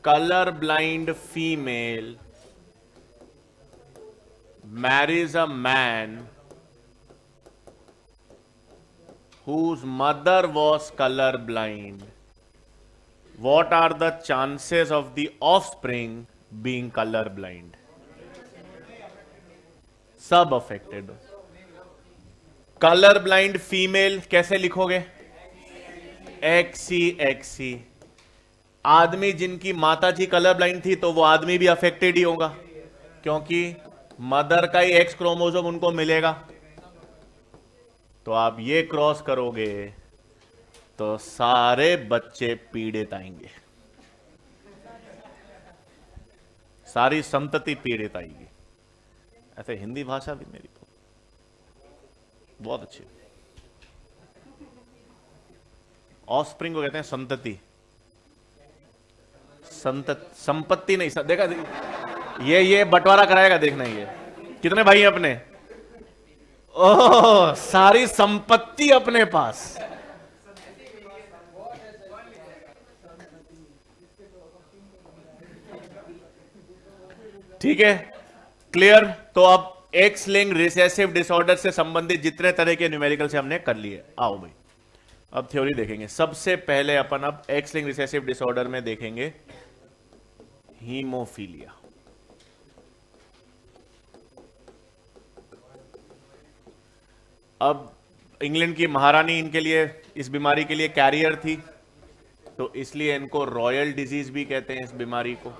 colour blind female marries a man whose mother was color blind, what are the chances of the offspring being color blind? सब अफेक्टेड। कलर ब्लाइंड फीमेल कैसे लिखोगे? X X. आदमी जिनकी माता जी colour blind थी, तो वो आदमी भी अफेक्टेड ही होगा, क्योंकि मदर का ही एक्स क्रोमोसोम उनको मिलेगा। तो आप ये क्रॉस करोगे तो सारे बच्चे पीड़ित आएंगे, सारी संतति पीड़ित आएगी। ऐसे हिंदी भाषा भी मेरी तो बहुत अच्छी। ऑफस्प्रिंग को कहते हैं संतति। संपत्ति नहीं, देखा ये बंटवारा कराएगा, देखना ये कितने भाई हैं अपने। ओह, सारी संपत्ति अपने पास। ठीक है, क्लियर। तो अब एक्स लिंक्ड रिसेसिव डिसऑर्डर से संबंधित जितने तरह के न्यूमेरिकल से हमने कर लिए। आओ भाई, अब थ्योरी देखेंगे। सबसे पहले अपन अब एक्स लिंक्ड रिसेसिव डिसऑर्डर में देखेंगे हीमोफीलिया। अब इंग्लैंड की महारानी इनके लिए, इस बीमारी के लिए कैरियर थी, तो इसलिए इनको रॉयल डिजीज भी कहते हैं इस बीमारी को।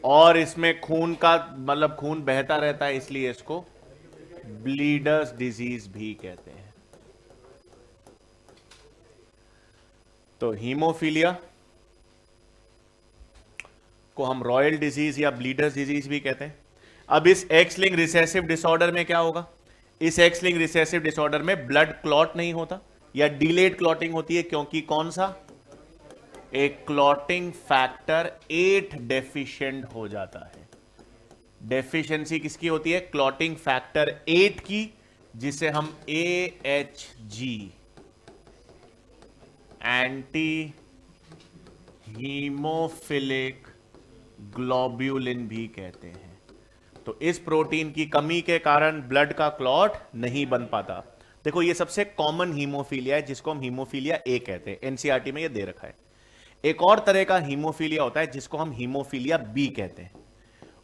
और इसमें खून का मतलब खून बहता रहता है, इसलिए इसको ब्लीडर्स डिजीज भी कहते हैं। तो हीमोफीलिया को हम रॉयल डिजीज या ब्लीडर्स डिजीज भी कहते हैं। अब इस एक्स लिंक रिसेसिव डिसऑर्डर में क्या होगा? इस एक्स लिंक रिसेसिव डिसऑर्डर में ब्लड क्लॉट नहीं होता या डिलेड क्लॉटिंग होती है, क्योंकि कौन सा? एक क्लॉटिंग फैक्टर 8 डेफिशिएंट हो जाता है। डेफिशिएंसी किसकी होती है? क्लॉटिंग फैक्टर 8 की, जिसे हम AHG एंटी हीमोफिलिक ग्लोब्यूलिन भी कहते हैं। तो इस प्रोटीन की कमी के कारण ब्लड का क्लॉट नहीं बन पाता। देखो ये सबसे कॉमन हीमोफीलिया है, जिसको हम हीमोफीलिया ए कहते हैं। एनसीईआरटी में ये दे रखा है। एक और तरह का हीमोफीलिया होता है जिसको हम हीमोफीलिया बी कहते हैं,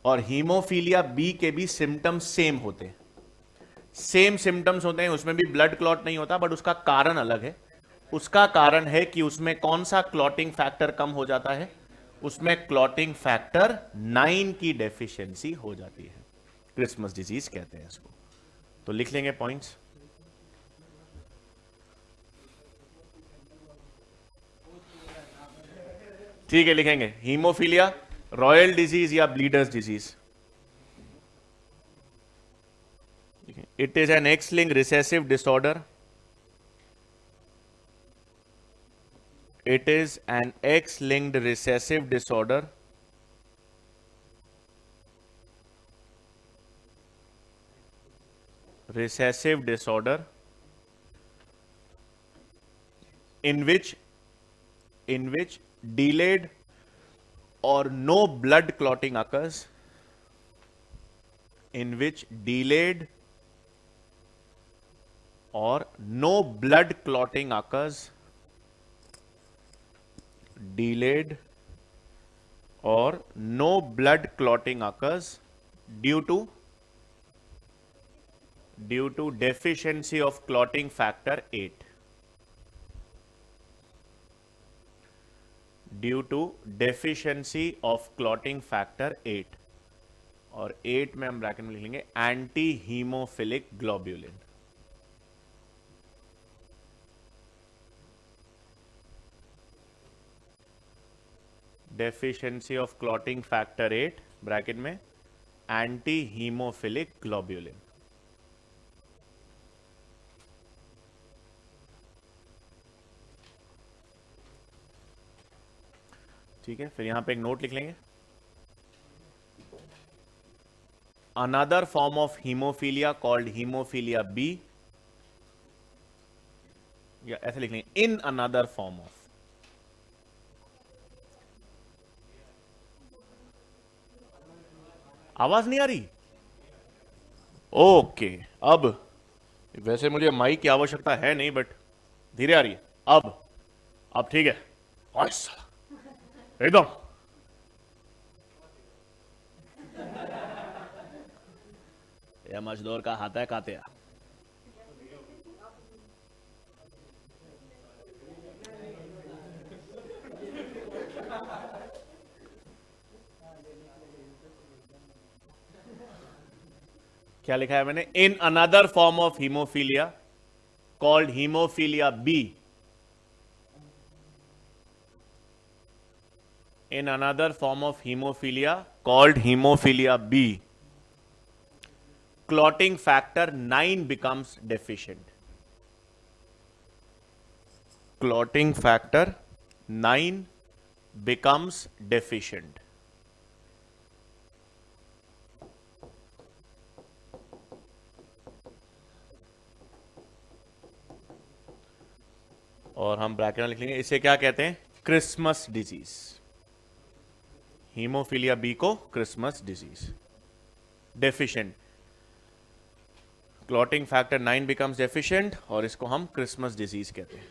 और हीमोफीलिया बी के भी सिम्टम्स सेम होते हैं। सेम सिम्टम्स होते हैं, उसमें भी ब्लड क्लॉट नहीं होता, बट उसका कारण अलग है। उसका कारण है कि उसमें कौन सा क्लॉटिंग फैक्टर कम हो जाता है? उसमें क्लॉटिंग फैक्टर 9 की डेफिशिएंसी हो जाती है। क्रिसमस डिजीज कहते हैं इसको। तो लिख लेंगे पॉइंट्स। ठीक है, लिखेंगे हीमोफीलिया, रॉयल डिजीज या bleeders disease. It is an x linked recessive disorder. It is an X-linked recessive disorder in which delayed or no blood clotting occurs. In which delayed or no blood clotting occurs. Delayed or no blood clotting occurs due to deficiency of clotting factor 8. Due to deficiency of clotting factor 8, और 8 में हम bracket में लिख लेंगे anti haemophilic globulin. Deficiency of clotting factor 8 bracket में anti haemophilic globulin. ठीक है, फिर यहां पे एक नोट लिख लेंगे। Another form of haemophilia called haemophilia B, या ऐसे लिख लेंगे इन अनदर फॉर्म ऑफ। आवाज नहीं आ रही? ओके, अब वैसे मुझे माइक की आवश्यकता है नहीं, बट धीरे आ रही है। अब ठीक है। एकदम यह मजदूर का हाथ है कातिया। क्या लिखा है मैंने? In another form of haemophilia called haemophilia B, in another form of hemophilia called hemophilia B, clotting factor 9 becomes deficient. Clotting factor 9 becomes deficient. और हम ब्रैकेट में लिख लेंगे, इसे क्या कहते हैं? Christmas disease. हीमोफीलिया बी को Christmas disease. Deficient, clotting factor 9 becomes deficient, और इसको हम क्रिसमस डिजीज कहते हैं।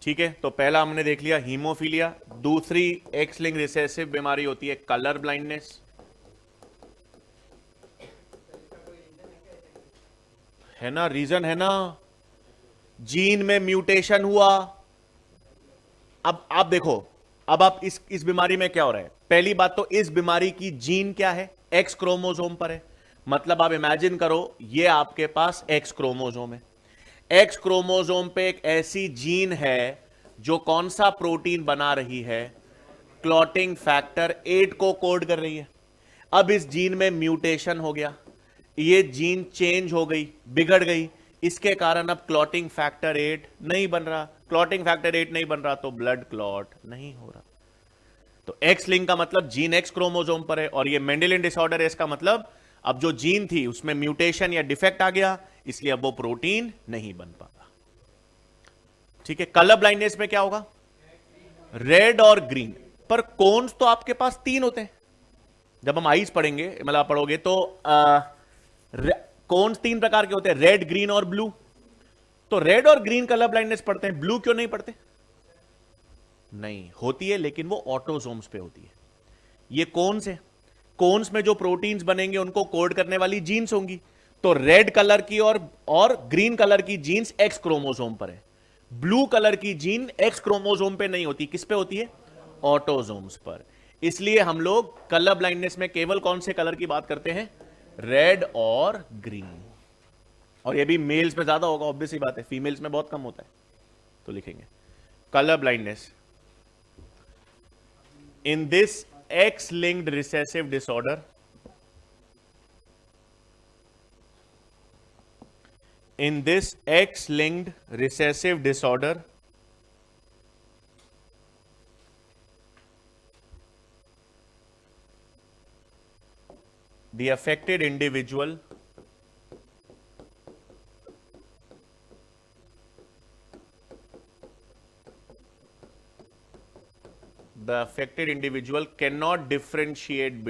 ठीक है, तो पहला हमने देख लिया हीमोफीलिया। दूसरी एक्स लिंक्ड रिसेसिव बीमारी होती है कलर ब्लाइंडनेस। है ना, रीजन है ना, जीन में म्यूटेशन हुआ। अब आप देखो, अब आप इस बीमारी में क्या हो रहा है? पहली बात तो इस बीमारी की जीन क्या है? एक्स क्रोमोसोम पर है। मतलब आप इमेजिन करो, ये आपके पास एक्स क्रोमोसोम है। एक्स क्रोमोसोम पे एक ऐसी जीन है जो कौन सा प्रोटीन बना रही है, क्लॉटिंग फैक्टर 8 को कोड कर रही है। अब इस जीन में म्यूटेशन हो गया, ये जीन चेंज हो गई, बिगड़ गई, इसके कारण अब क्लॉटिंग फैक्टर 8 नहीं बन रहा। क्लॉटिंग फैक्टर 8 नहीं बन रहा तो ब्लड क्लॉट नहीं हो रहा। तो एक्स लिंक का मतलब जीन एक्स क्रोमोसोम पर है, और ये मेंडेलियन डिसऑर्डर है, इसका मतलब अब जो जीन थी उसमें म्यूटेशन या डिफेक्ट आ गया, इसलिए अब वो प्रोटीन नहीं बन पाता। ठीक है। कलर ब्लाइंडनेस में क्या होगा, रेड और ग्रीन, पर कोन्स तो आपके पास 3 होते हैं। जब हम आइस पढ़ेंगे, मतलब आप पढ़ोगे तो कोन्स 3 प्रकार के होते हैं, रेड, ग्रीन और ब्लू। तो रेड और ग्रीन कलर ब्लाइंडनेस पढ़ते हैं, ब्लू क्यों नहीं पढ़ते? नहीं होती है, लेकिन वो ऑटोसोम्स पे होती है। ये कोन्स है, कोन्स में जो प्रोटीन्स बनेंगे उनको कोड करने वाली जीन्स होंगी। तो रेड कलर की और ग्रीन कलर की जीन्स एक्स क्रोमोसोम पर है, ब्लू कलर की जीन एक्स क्रोमोसोम पे नहीं होती। किस पे होती है? ऑटोसोम्स पर। इसलिए हम लोग कलर ब्लाइंडनेस में केवल कौन से कलर की बात करते हैं? रेड और ग्रीन। और ये भी मेल्स में ज्यादा होगा, ऑब्वियस ही बात है, फीमेल्स में बहुत कम होता है। तो लिखेंगे colour blindness in this X-linked recessive disorder, in this X-linked recessive disorder, the affected individual cannot differentiate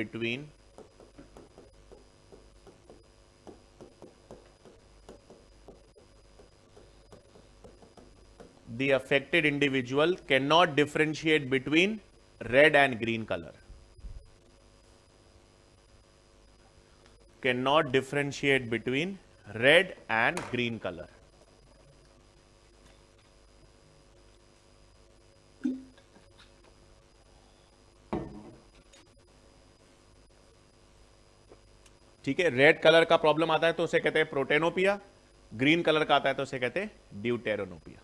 between red and green color. Cannot differentiate between red and green color. ठीक है। रेड कलर का problem आता है तो उसे कहते हैं प्रोटेनोपिया, green colour का आता है तो उसे कहते हैं ड्यूटेरोनोपिया।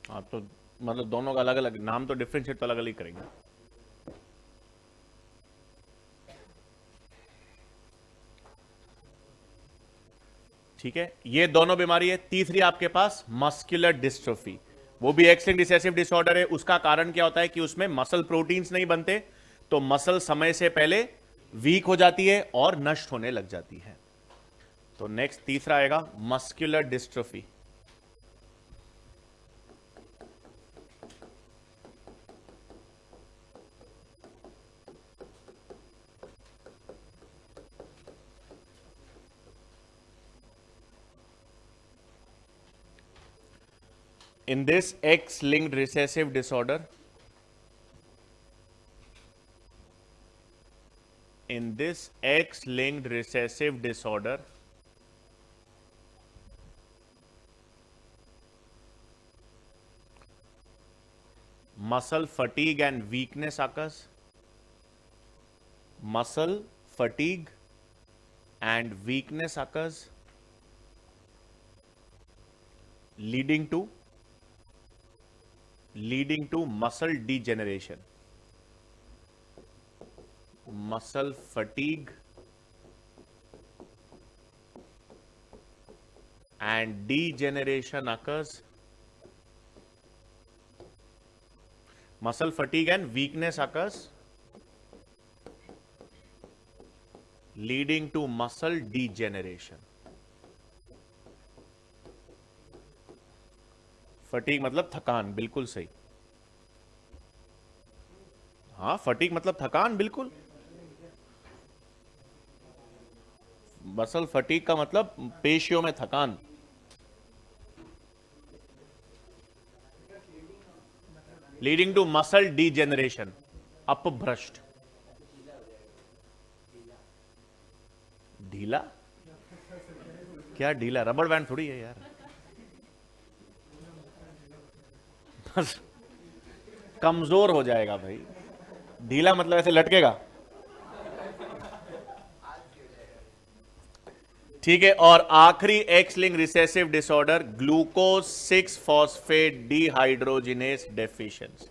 हाँ, तो मतलब दोनों का अलग अलग नाम, तो डिफरेंशिएट तो अलग अलग करेंगे। ठीक है। ये दोनों बीमारी है। तीसरी आपके पास मस्कुलर डिस्ट्रोफी, वो भी एक्स लिंक्ड रिसेसिव डिसऑर्डर है। उसका कारण क्या होता है कि उसमें मसल प्रोटीन्स नहीं बनते, तो मसल समय से पहले वीक हो जाती है और नष्ट होने लग जाती है। तो नेक्स्ट तीसरा आएगा muscular dystrophy. In this X-linked recessive disorder, muscle fatigue and weakness occurs. Muscle fatigue and weakness occurs, leading to muscle degeneration. Muscle fatigue and degeneration occurs. Muscle fatigue and weakness occurs, leading to muscle degeneration. Fatigue मतलब थकान, बिल्कुल सही। हाँ, fatigue मतलब थकान, बिल्कुल। Muscle fatigue का मतलब पेशियों में थकान। लीडिंग टू मसल डीजेनरेशन, अपभ्रष्ट। ढीला क्या ढीला, रबड़ बैंड थोड़ी है यार। बस कमजोर हो जाएगा भाई। ढीला मतलब ऐसे लटकेगा। ठीक है, और आखिरी x linked recessive disorder glucose 6 phosphate dehydrogenase deficiency.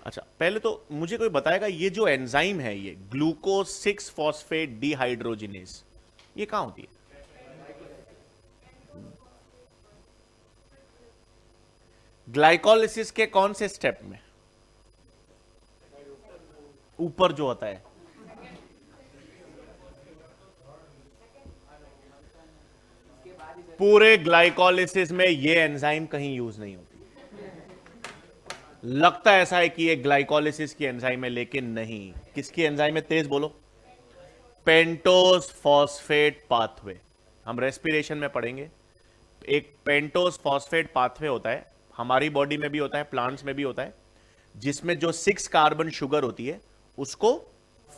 अच्छा, पहले तो मुझे कोई बताएगा ये जो एंजाइम है ये ग्लूकोज 6 फॉस्फेट डिहाइड्रोजिनेस, ये कहां होती है? ग्लाइकोलिसिस के कौन से स्टेप में? ऊपर जो होता है। पूरे ग्लाइकोलिसिस में ये एंजाइम कहीं यूज नहीं होती। लगता ऐसा है कि ये ग्लाइकोलिसिस की एंजाइम है, लेकिन नहीं। किसकी एंजाइम है? तेज बोलो। Pentose phosphate pathway. हम रेस्पिरेशन में पढ़ेंगे। एक पेंटोस फॉस्फेट पाथवे होता है, हमारी बॉडी में भी होता है, प्लांट्स में भी होता है, जिसमें जो 6 कार्बन शुगर होती है उसको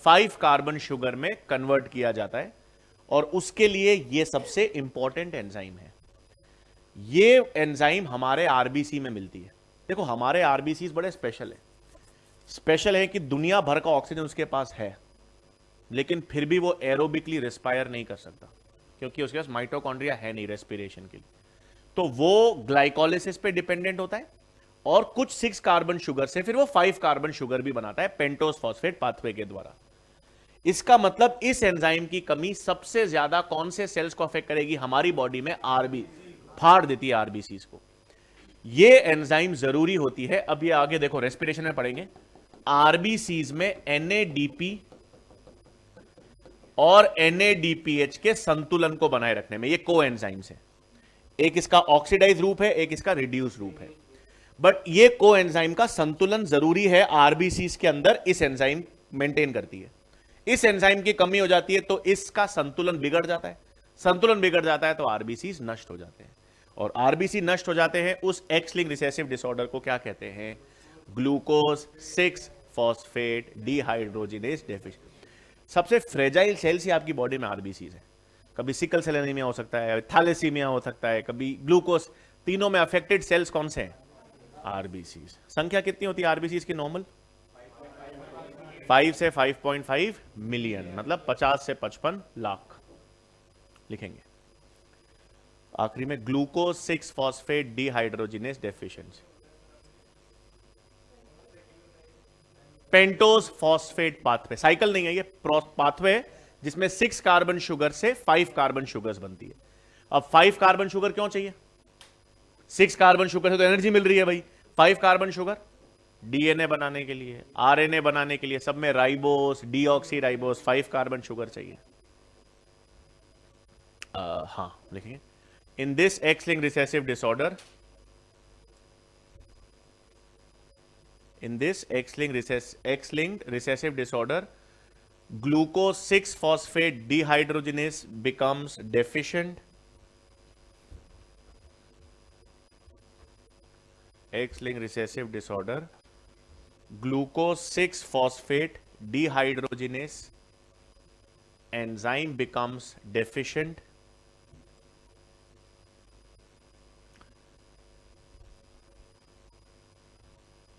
5 कार्बन शुगर में कन्वर्ट किया जाता है, और उसके लिए यह सबसे इंपॉर्टेंट एंजाइम है। ये एंजाइम हमारे आरबीसी में मिलती है। देखो, हमारे आरबीसी बड़े स्पेशल है कि दुनिया भर का ऑक्सीजन उसके पास है, लेकिन फिर भी वो एरोबिकली रेस्पायर नहीं कर सकता, क्योंकि उसके पास माइटोकॉन्ड्रिया है नहीं रेस्पिरेशन के लिए। तो वो ग्लाइकोलिसिस पे डिपेंडेंट होता है, और कुछ 6 कार्बन शुगर से फिर वो 5 कार्बन शुगर भी बनाता है पेंटोस फॉस्फेट पाथवे के द्वारा। इसका मतलब इस एंजाइम की कमी सबसे ज्यादा कौन से सेल्स को अफेक्ट करेगी? हमारी बॉडी में फाड़ देती है आरबीसी को। ये एंजाइम जरूरी होती है। अब ये आगे देखो, रेस्पिरेशन में पढ़ेंगे। आरबीसीज में एनएडीपी और एनएडीपीएच के संतुलन को बनाए रखने में ये को एंजाइम्स है। एक इसका ऑक्सीडाइज रूप है, एक इसका रिड्यूस रूप है, बट ये को एंजाइम का संतुलन जरूरी है। आरबीसीज के अंदर इस एंजाइम मेंटेन करती है। इस एंजाइम की कमी हो जाती है तो इसका संतुलन बिगड़ जाता है। संतुलन बिगड़ जाता है तो आरबीसीज नष्ट हो जाते हैं, और आरबीसी नष्ट हो जाते हैं। उस एक्स लिंक रिसेसिव डिसऑर्डर को क्या कहते हैं? Glucose 6 phosphate dehydrogenase deficiency. सबसे फ्रेजाइल सेल्स ही आपकी बॉडी में आरबीसीज है। कभी सिकल सेल एनीमिया हो सकता है, थैलेसीमिया हो सकता है, कभी ग्लूकोज। तीनों में अफेक्टेड सेल्स कौन से हैं? आरबीसीज। संख्या कितनी होती है आरबीसीज की नॉर्मल? 5 से 5.5 मिलियन, मतलब 50 से 55 लाख लिखेंगे। आखिरी में glucose 6 phosphate dehydrogenase deficiency. Pentose phosphate pathway, cycle नहीं है ये, पाथवे है जिसमें 6 कार्बन शुगर से 5 कार्बन शुगर्स बनती है। अब 5 कार्बन शुगर क्यों चाहिए? 6 कार्बन शुगर से तो एनर्जी मिल रही है भाई। 5 कार्बन शुगर डीएनए बनाने के लिए, आरएनए बनाने के लिए, सब में ribose, deoxy ribose, 5 carbon sugar चाहिए। हां, लिखेंगे। In this X-linked recessive disorder, glucose 6-phosphate dehydrogenase becomes deficient. X-linked recessive disorder, glucose 6-phosphate dehydrogenase enzyme becomes deficient,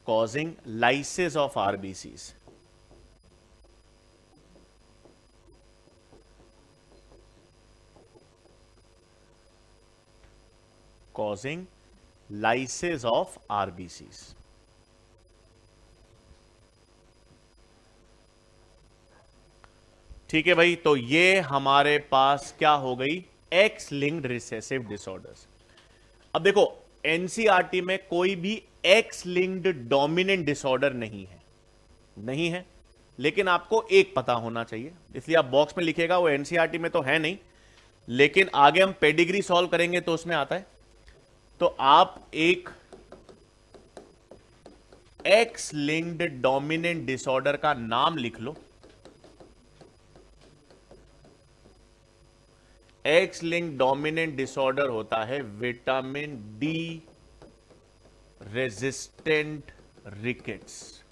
causing lysis of RBCs. Causing lysis of RBCs. ठीक है भाई, तो ये हमारे पास क्या हो गई? X linked recessive disorders. अब देखो, एनसीईआरटी में कोई भी एक्स लिंक्ड डोमिनेंट डिसऑर्डर नहीं है, लेकिन आपको एक पता होना चाहिए, इसलिए आप बॉक्स में लिखेगा। वो एनसीईआरटी में तो है नहीं, लेकिन आगे हम पेडिग्री सॉल्व करेंगे तो उसमें आता है। तो आप एक एक्स लिंक्ड डोमिनेंट डिसऑर्डर का नाम लिख लो। एक्स लिंक्ड डोमिनेंट डिसऑर्डर होता है विटामिन डी रेजिस्टेंट रिकेट्स।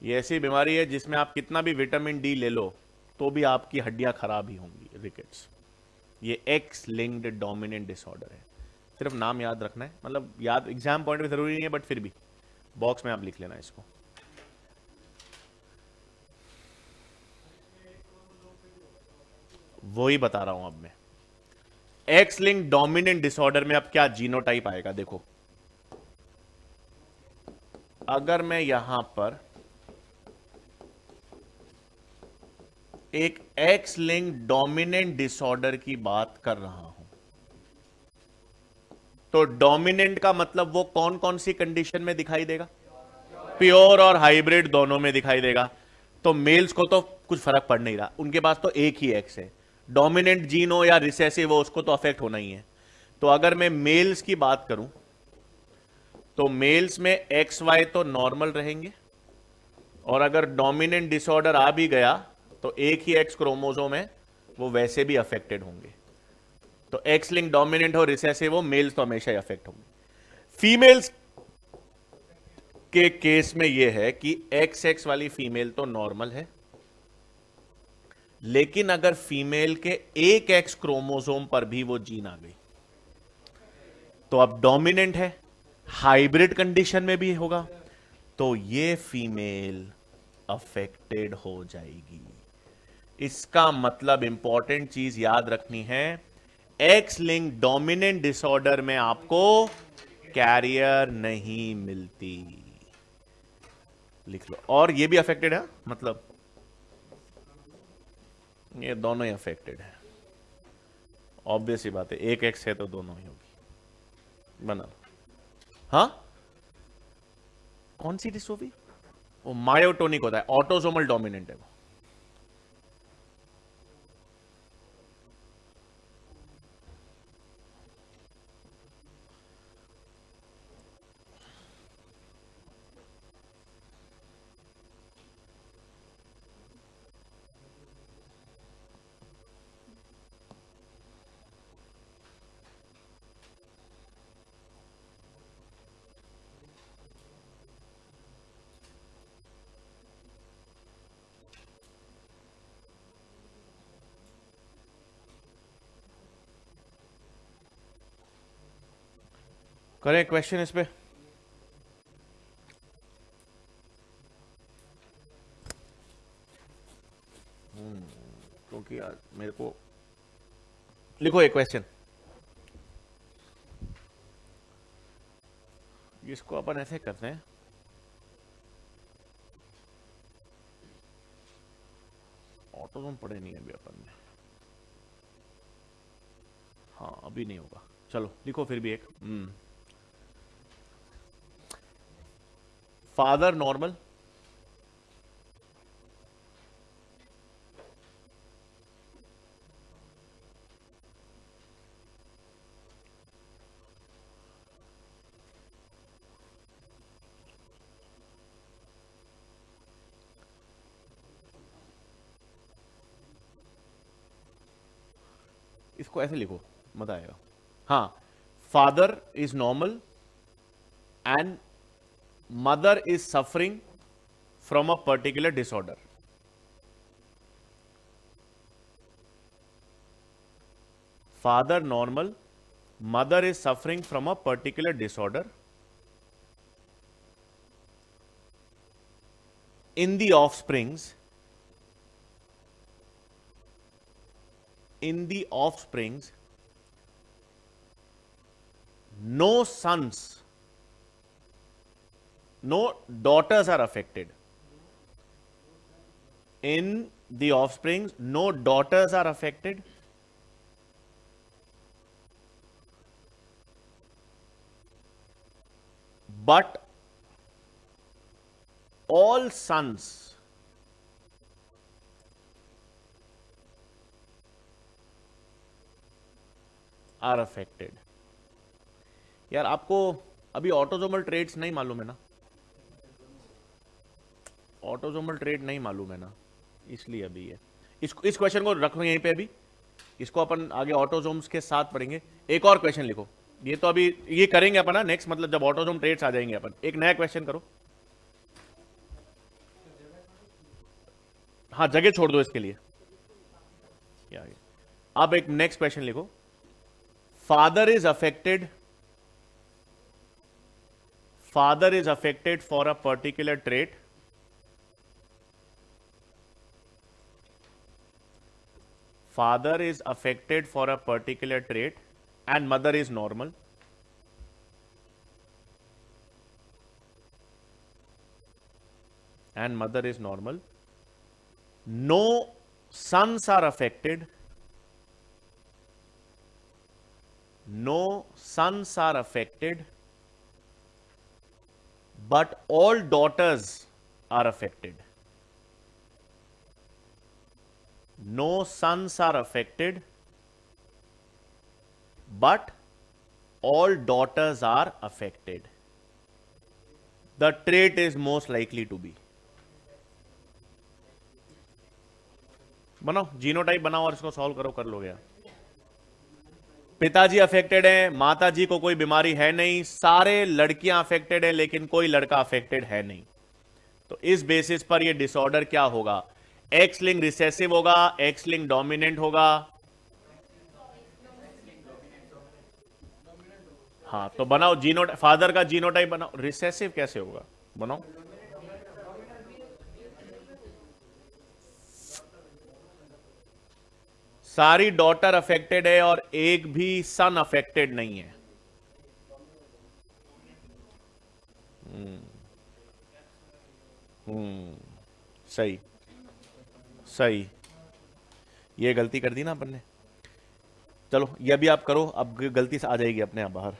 ये ऐसी बीमारी है जिसमें आप कितना भी विटामिन डी ले लो तो भी आपकी हड्डियां खराब ही होंगी, रिकेट्स। ये एक्स लिंक्ड डोमिनेंट डिसऑर्डर है। सिर्फ नाम याद रखना है, मतलब याद एग्जाम पॉइंट में जरूरी नहीं है, बट फिर भी बॉक्स में आप लिख लेना इसको। वही बता रहा हूं अब मैं। एक्स लिंक्ड डोमिनेंट डिसऑर्डर में अब क्या जीनोटाइप आएगा, देखो। अगर मैं यहां पर एक एक्स लिंक्ड डोमिनेंट डिसऑर्डर की बात कर रहा हूं, तो डोमिनेंट का मतलब वो कौन कौन सी कंडीशन में दिखाई देगा? प्योर और हाइब्रिड दोनों में दिखाई देगा। तो मेल्स को तो कुछ फर्क पड़ नहीं रहा, उनके पास तो एक ही एक्स है। डोमिनेंट जीन हो या रिसेसिव हो, उसको तो अफेक्ट होना ही है। तो अगर मैं मेल्स की बात करूं तो मेल्स में एक्स वाई तो नॉर्मल रहेंगे, और अगर डोमिनेंट डिसऑर्डर आ भी गया तो एक ही एक्स क्रोमोसोम है, वो वैसे भी अफेक्टेड होंगे। तो एक्स लिंक डोमिनेंट हो रिसेसिव हो, मेल्स तो हमेशा ही अफेक्ट होंगे। फीमेल्स के केस में यह है कि एक्स एक्स वाली फीमेल तो नॉर्मल है, लेकिन अगर फीमेल के एक एक्स क्रोमोसोम पर भी वो जीन आ गई तो अब डोमिनेंट है, हाइब्रिड कंडीशन में भी होगा, तो ये फीमेल अफेक्टेड हो जाएगी। इसका मतलब इंपॉर्टेंट चीज याद रखनी है, एक्स लिंक डोमिनेंट डिसऑर्डर में आपको कैरियर नहीं मिलती। लिख लो। और ये भी अफेक्टेड है, मतलब ये दोनों ही अफेक्टेड है। ऑब्वियस ही बात है, एक एक्स है तो दोनों ही होगी। बना लो। हाँ, कौन सी डिस्ट्रोफी? वो मायोटोनिक होता है, ऑटोसोमल डोमिनेंट है वो। करें क्वेश्चन इस पे? क्योंकि यार मेरे को लिखो एक क्वेश्चन। इसको अपन ऐसे करते हैं, ऑटोसोम पढ़े नहीं अभी अपन ने। हाँ, अभी नहीं होगा, चलो लिखो फिर भी एक। फादर नॉर्मल, इसको ऐसे लिखो, मजा आएगा। हाँ, father is normal and mother is suffering from a particular disorder. Father normal, mother is suffering from a particular disorder. In the offsprings, no sons, no daughters are affected. In the offsprings, no daughters are affected. But all sons are affected. यार आपको अभी autosomal trades नहीं मालूम है ना? Autosomal trade नहीं मालूम है ना, इसलिए अभी है। इस क्वेश्चन को रखो यहीं पे अभी। इसको अपन आगे ऑटोजोम्स के साथ पढ़ेंगे। एक और क्वेश्चन लिखो, ये तो अभी ये करेंगे अपन ना नेक्स्ट, मतलब जब ऑटोजोम ट्रेट्स आ जाएंगे अपन। एक नया क्वेश्चन करो। हाँ जगह छोड़ दो इसके लिए। अब एक नेक्स्ट क्वेश्चन लिखो। Father is affected for a particular trait, father is affected for a particular trait and mother is normal. No sons are affected. But all daughters are affected. No sons are affected, but all daughters are affected. The trait is most likely to be. बनाओ genotype बनाओ और इसको solve करो, कर लोगे। पिताजी affected है, माताजी को कोई बीमारी है नहीं, सारे लड़कियां अफेक्टेड है लेकिन कोई लड़का अफेक्टेड है नहीं। तो इस बेसिस पर यह डिसऑर्डर क्या होगा? एक्स लिंक रिसेसिव होगा, एक्स लिंक डोमिनेंट होगा। हाँ तो बनाओ जीनोटाइप, फादर का जीनोटाइप बनाओ। रिसेसिव कैसे होगा? बनाओ। सारी डॉटर अफेक्टेड है और एक भी सन अफेक्टेड नहीं है। सही सही, ये गलती कर दी ना अपन ने। चलो ये भी आप करो, अब गलती से आ जाएगी अपने आप बाहर।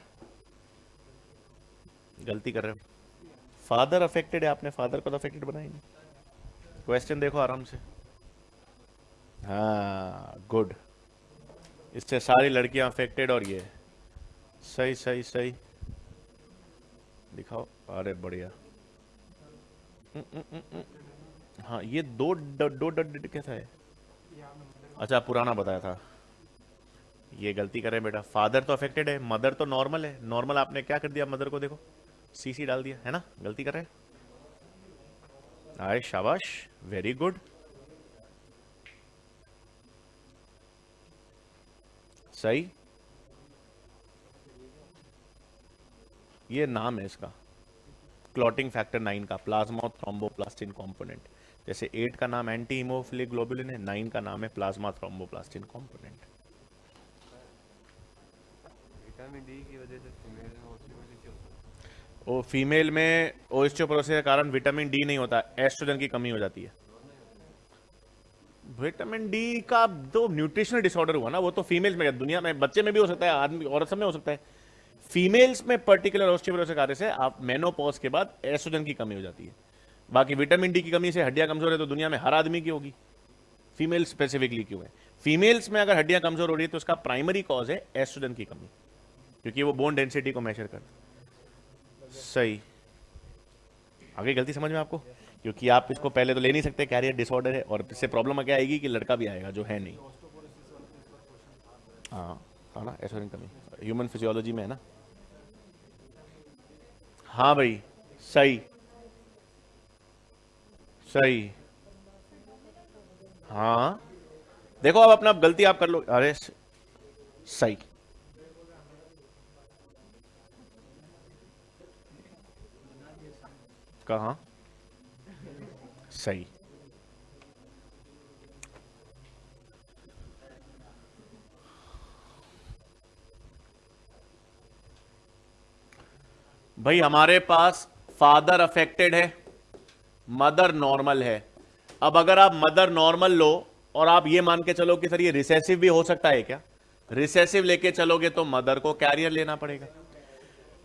गलती कर रहे हो, फादर अफेक्टेड है, आपने फादर को तो अफेक्टेड बनाई नहीं। क्वेश्चन देखो आराम से। हाँ गुड, इससे सारी लड़कियां अफेक्टेड और ये सही सही सही दिखाओ। अरे बढ़िया। हाँ ये दो डॉट कैसा है? अच्छा पुराना बताया था, ये गलती कर रहे हैं बेटा। फादर तो अफेक्टेड है, मदर तो नॉर्मल है। नॉर्मल आपने क्या कर दिया मदर को? देखो सीसी डाल दिया है ना, गलती कर रहे हैं। आए शाबाश, वेरी गुड, सही। ये नाम है इसका, क्लॉटिंग फैक्टर 9 का, प्लाज्मा थ्रोम्बोप्लास्टिन कंपोनेंट। जैसे 8 का नाम एंटी हीमोफिलिक ग्लोबुलिन है, 9 का नाम है plasma thromboplastin component. Vitamin D की वजह से फीमेल में ओस्टियोपोरोसिस होता है। वो फीमेल में ओस्टियोपोरोसिस के कारण विटामिन डी नहीं होता, एस्ट्रोजन की कमी हो जाती है। विटामिन डी का तो न्यूट्रिशनल डिसऑर्डर हुआ ना, वो तो फीमेल्स में, दुनिया में बच्चे में भी हो सकता है, आदमी औरत सब में हो सकता है। फीमेल्स में पर्टिकुलर ओस्टियोपोरोसिस कार्य से आप मेनोपॉज के बाद एस्ट्रोजन की कमी हो जाती है। बाकी विटामिन डी की कमी से हड्डियां कमजोर है तो दुनिया में हर आदमी की होगी, फीमेल स्पेसिफिकली क्यों है? फीमेल्स में अगर हड्डियां कमजोर हो रही है तो उसका प्राइमरी कॉज है एस्ट्रोजन की कमी, क्योंकि वो बोन डेंसिटी को मेजर करता। सही, आगे गलती समझ में आपको? क्योंकि आप इसको पहले तो ले नहीं सकते, कैरियर डिसऑर्डर है, और इससे प्रॉब्लम क्या आएगी कि लड़का भी आएगा जो है नहीं। हाँ ना, एस्ट्रोजन कमी ह्यूमन फिजियोलॉजी में है ना। हाँ भाई सही सही। हाँ देखो अब अपना गलती आप कर लो। अरे सही, कहाँ? सही। भाई हमारे पास फादर अफेक्टेड है, मदर नॉर्मल है। अब अगर आप मदर नॉर्मल लो और आप ये मान के चलो कि सर ये रिसेसिव भी हो सकता है क्या, रिसेसिव लेके चलोगे तो मदर को कैरियर लेना पड़ेगा।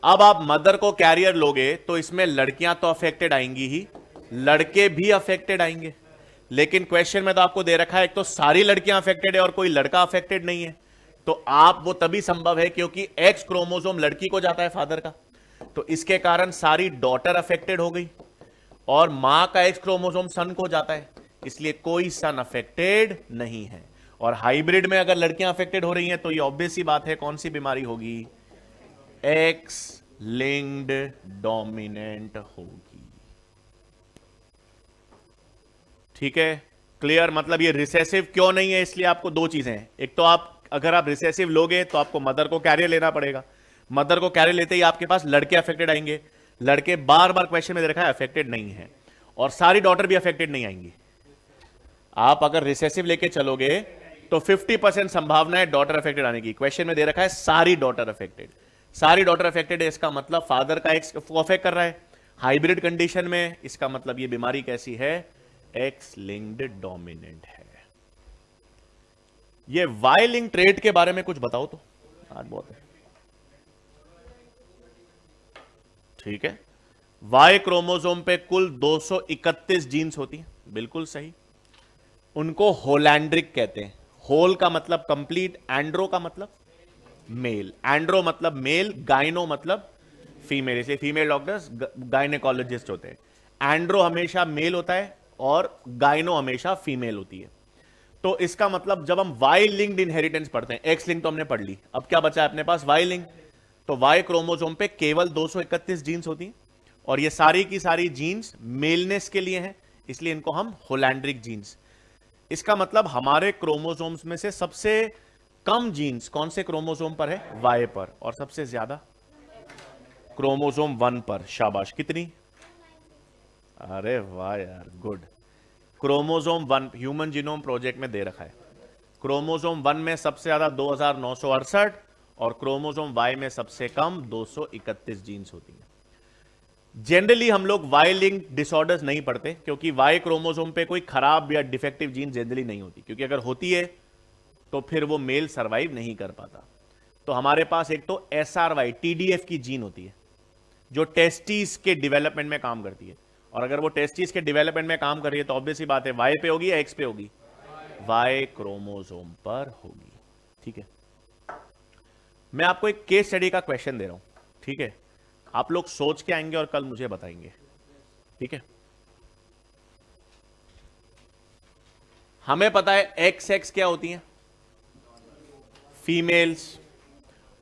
अब आप मदर को कैरियर लोगे तो इसमें लड़कियां तो अफेक्टेड आएंगी ही, लड़के भी अफेक्टेड आएंगे। लेकिन क्वेश्चन में तो आपको दे रखा है एक तो सारी लड़कियां अफेक्टेड है और कोई लड़का अफेक्टेड नहीं है। तो आप वो तभी संभव है क्योंकि एक्स क्रोमोसोम लड़की को जाता है फादर का, तो इसके कारण सारी डॉटर अफेक्टेड हो गई, और मां का एक्स क्रोमोसोम सन को जाता है, इसलिए कोई सन अफेक्टेड नहीं है। और हाइब्रिड में अगर लड़कियां अफेक्टेड हो रही हैं तो ये ऑब्वियस सी बात है, कौन सी बीमारी होगी? एक्स लिंक्ड डोमिनेंट होगी। ठीक है, क्लियर? मतलब ये रिसेसिव क्यों नहीं है, इसलिए आपको दो चीजें हैं। एक तो आप अगर आप रिसेसिव लोगे तो आपको मदर को कैरियर लेना पड़ेगा, मदर को कैरियर लेते ही आपके पास लड़के अफेक्टेड आएंगे। लड़के बार बार क्वेश्चन में दे रखा है अफेक्टेड नहीं है, और सारी डॉटर भी अफेक्टेड नहीं आएंगी। आप अगर रिसेसिव लेके चलोगे तो 50% संभावना है डॉटर अफेक्टेड आने की। क्वेश्चन में दे रखा है सारी डॉटर अफेक्टेड, सारी डॉटर अफेक्टेड है, इसका मतलब फादर का एक्स अफेक्ट कर रहा है। हाइब्रिड कंडीशन में इसका मतलब ये बीमारी कैसी है? एक्स लिंक्ड डोमिनेंट है। ये वाई लिंक ट्रेट के बारे में कुछ बताओ तो, आज बहुत है। ठीक है, वाई क्रोमोसोम पे कुल 231 जीन्स होती हैं, बिल्कुल सही। उनको होलैंड्रिक कहते हैं। होल का मतलब कंप्लीट, एंड्रो का मतलब मेल, एंड्रो मतलब मेल, गाइनो मतलब फीमेल, इसलिए फीमेल डॉक्टर्स गायनेकोलॉजिस्ट होते हैं। एंड्रो हमेशा मेल होता है और गाइनो हमेशा फीमेल होती है। तो इसका मतलब जब हम वाई लिंक्ड इनहेरिटेंस पढ़ते हैं, एक्स लिंक तो हमने पढ़ ली, अब क्या बचा है अपने पास? Y link. तो वाई क्रोमोसोम पे केवल 231 जीन्स होती हैं, और ये सारी की सारी जीन्स मेलनेस के लिए हैं, इसलिए इनको हम होलैंड्रिक जीन्स। इसका मतलब हमारे क्रोमोसोम्स में से सबसे कम जीन्स कौन से क्रोमोसोम पर है? वाई पर, और सबसे ज्यादा क्रोमोसोम 1 पर। शाबाश, कितनी? अरे वाह यार, good. Chromosome 1 human genome project में दे रखा है। क्रोमोसोम 1 में सबसे ज्यादा 2968, और क्रोमोसोम वाई में सबसे कम 231 जीन्स होती हैं। जनरली हम लोग वाई लिंक डिसऑर्डर्स नहीं पढ़ते, क्योंकि वाई क्रोमोसोम पे कोई खराब या डिफेक्टिव जीन जनरली नहीं होती, क्योंकि अगर होती है तो फिर वो मेल सरवाइव नहीं कर पाता। तो हमारे पास एक तो SRY TDF की जीन होती है, जो टेस्टिस के डेवलपमेंट में काम करती है, और अगर वो टेस्टिस के डेवलपमेंट में काम कर रही है तो ऑब्वियस सी बात है वाई पे होगी या एक्स पे होगी? वाई क्रोमोसोम पर होगी। ठीक है, मैं आपको एक केस स्टडी का क्वेश्चन दे रहा हूं, ठीक है? आप लोग सोच के आएंगे और कल मुझे बताएंगे, ठीक है? हमें पता है XX क्या होती हैं? फीमेल्स,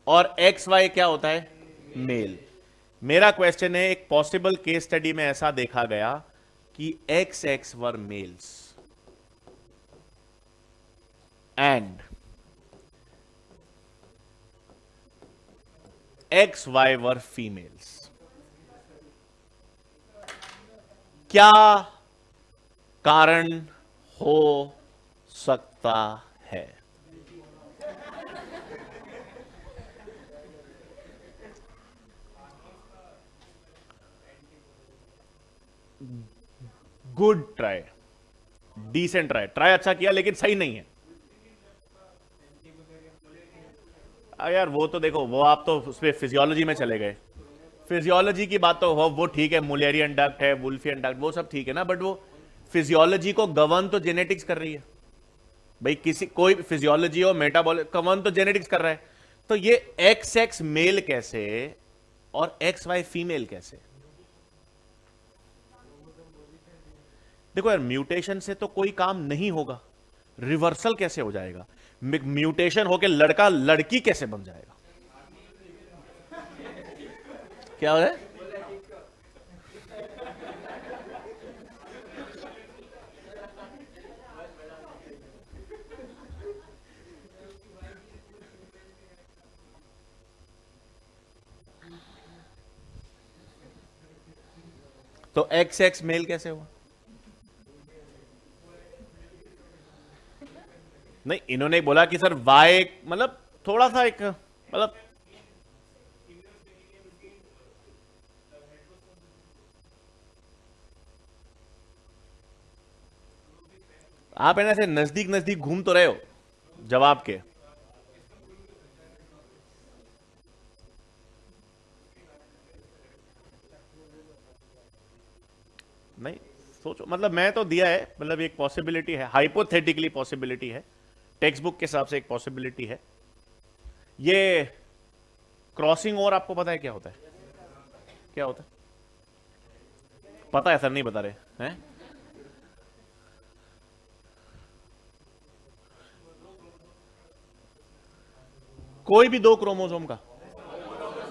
और XY क्या होता है? मेल। मेरा क्वेश्चन है, एक पॉसिबल केस स्टडी में ऐसा देखा गया कि XX were males and XY were females. क्या कारण हो सकता है? Good try, decent try, try अच्छा किया, लेकिन सही नहीं है। यार वो तो देखो, वो आप तो उसमें फिजियोलॉजी में चले गए। फिजियोलॉजी की बात तो हो, वो ठीक है, मुलेरियन डक्ट है, वुल्फियन डक्ट, वो सब ठीक है ना, बट वो फिजियोलॉजी को गवर्न तो जेनेटिक्स कर रही है भाई। किसी कोई फिजियोलॉजी हो, मेटाबॉलिक, गवर्न तो जेनेटिक्स कर रहा है। तो ये XX मेल कैसे और XY फीमेल कैसे? देखो यार, म्यूटेशन से तो कोई काम नहीं होगा, रिवर्सल कैसे हो जाएगा? म्यूटेशन होके लड़का लड़की कैसे बन जाएगा? क्या हो रहा है? तो XX मेल कैसे हुआ? नहीं, इन्होंने बोला कि सर वाई, मतलब थोड़ा सा एक, मतलब आप है ना ऐसे नजदीक नजदीक घूम तो रहे हो जवाब के। नहीं सोचो, मतलब मैं तो दिया है, मतलब एक पॉसिबिलिटी है, हाइपोथेटिकली पॉसिबिलिटी है, टेक्स्ट बुक के हिसाब से एक पॉसिबिलिटी है। ये क्रॉसिंग ओवर आपको पता है क्या होता है? क्या होता है? पता है सर, नहीं बता रहे हैं? कोई भी दो क्रोमोसोम का,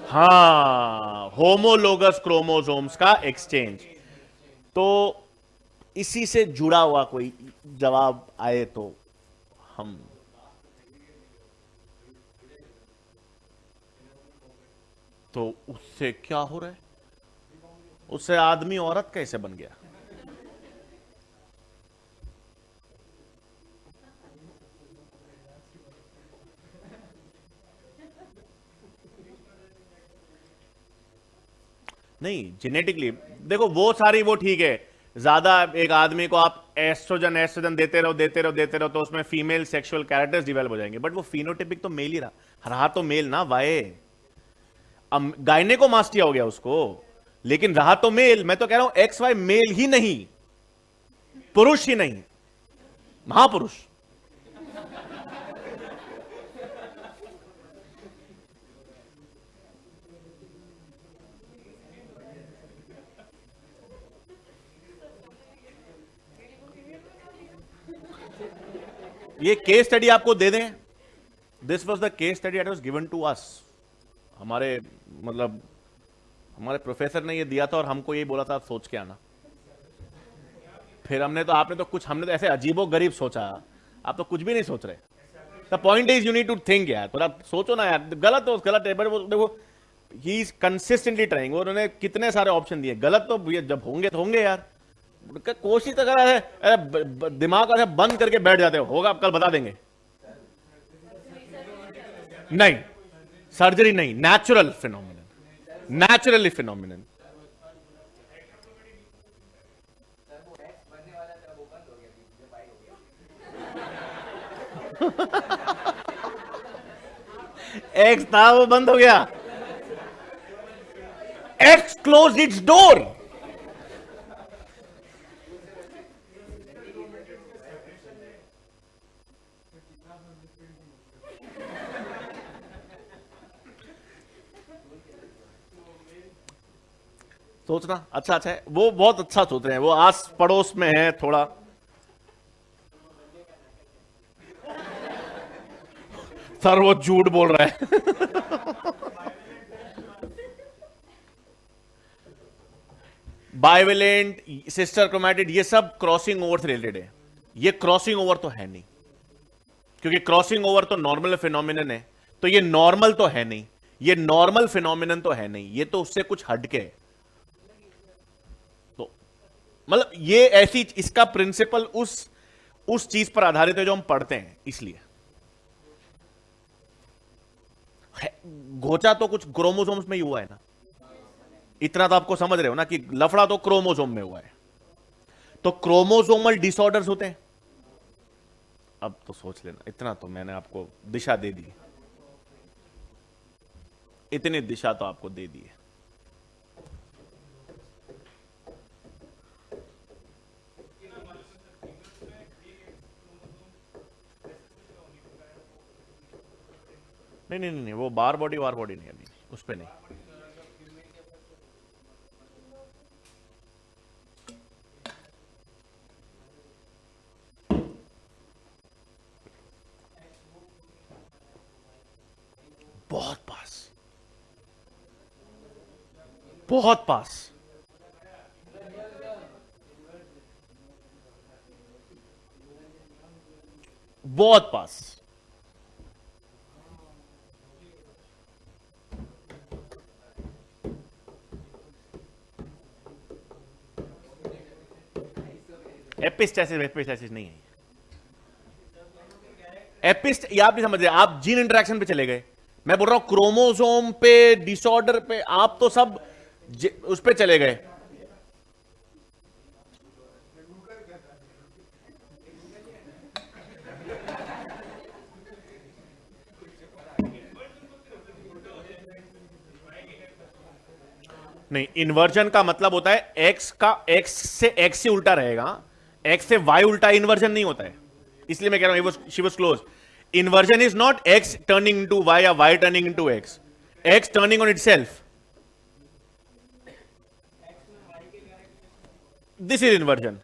हाँ, होमोलोगस क्रोमोसोम्स का एक्सचेंज। तो इसी से जुड़ा हुआ कोई जवाब आए तो हम, तो उससे क्या हो रहा है, उससे आदमी औरत कैसे बन गया? नहीं, जेनेटिकली देखो वो सारी, वो ठीक है, ज्यादा एक आदमी को आप एस्ट्रोजन एस्ट्रोजन देते रहो देते रहो देते रहो तो उसमें फीमेल सेक्सुअल कैरेक्टर्स डेवलप हो जाएंगे, बट वो फिनोटिपिक तो मेल ही रहा तो मेल ना, वाए गायनेकोमास्टिया हो गया उसको, लेकिन रहा तो मेल। मैं तो कह रहा हूं एक्स वाई मेल ही नहीं, पुरुष ही नहीं, महापुरुष। ये केस स्टडी आपको दे दें, this was the case study that was given to us, हमारे मतलब हमारे प्रोफेसर ने ये दिया था और हमको ये बोला था सोच के आना। फिर हमने तो, आपने तो कुछ, हमने तो ऐसे अजीबो गरीब सोचा, आप तो कुछ भी नहीं सोच रहे। The point is you need to think यार, थोड़ा सोचो ना यार, गलत हो गलत है, बट वो देखो ही इज कंसिस्टेंटली ट्राइंग, उन्होंने कितने सारे ऑप्शन दिए, गलत तो ये जब होंगे तो होंगे यार, कोशिश तो करा है, दिमाग ऐसे बंद करके बैठ जाते हो, होगा कल बता देंगे। नहीं, सर्जरी नहीं, natural phenomenon, naturally phenomenon. Sir वो एक्स बनने वाला था वो बंद हो गया, जब वाई हो गया। एक्स था वो बंद हो गया, एक्स क्लोज इट्स डोर। सोचना अच्छा अच्छा है, वो बहुत अच्छा सोच रहे हैं, वो आस पड़ोस में है थोड़ा। सर वो झूठ बोल रहा है। बाइवेलेंट, सिस्टर क्रोमैटिड, ये सब क्रॉसिंग ओवर से रिलेटेड है, ये क्रॉसिंग ओवर तो है नहीं, क्योंकि क्रॉसिंग ओवर तो नॉर्मल फिनोमिनन है, तो ये नॉर्मल तो है नहीं, ये नॉर्मल फिनोमिनन तो है नहीं, ये तो उससे कुछ हटके है। तो मतलब ये ऐसी, इसका प्रिंसिपल उस चीज पर आधारित है जो हम पढ़ते हैं, इसलिए घोचा तो कुछ क्रोमोसोम्स में ही हुआ है ना, इतना तो आपको समझ रहे हो ना कि लफड़ा तो क्रोमोसोम में हुआ है, तो क्रोमोसोमल डिसऑर्डर्स होते हैं। अब तो सोच लेना, इतना तो मैंने आपको दिशा दे दी, इतनी दिशा तो आपको दे दी है। नहीं नहीं नहीं, वो बार बॉडी नहीं, अभी उस पे नहीं। बहुत पास, बहुत पास, बहुत पास। एपिस्टेसिस नहीं है, एपिस्ट, ये आप नहीं समझ रहे, आप जीन इंटरेक्शन पे चले गए, मैं बोल रहा हूं क्रोमोसोम पे, डिसऑर्डर पे, आप तो सब उस पे चले गए। नहीं, इन्वर्जन का मतलब होता है एक्स से एक्स ही उल्टा रहेगा, एक्स से वाई उल्टा इन्वर्जन नहीं होता है, इसलिए मैं कह रहा हूं she was close. Inversion is not X turning into Y या Y turning into X, X turning on itself, this is inversion.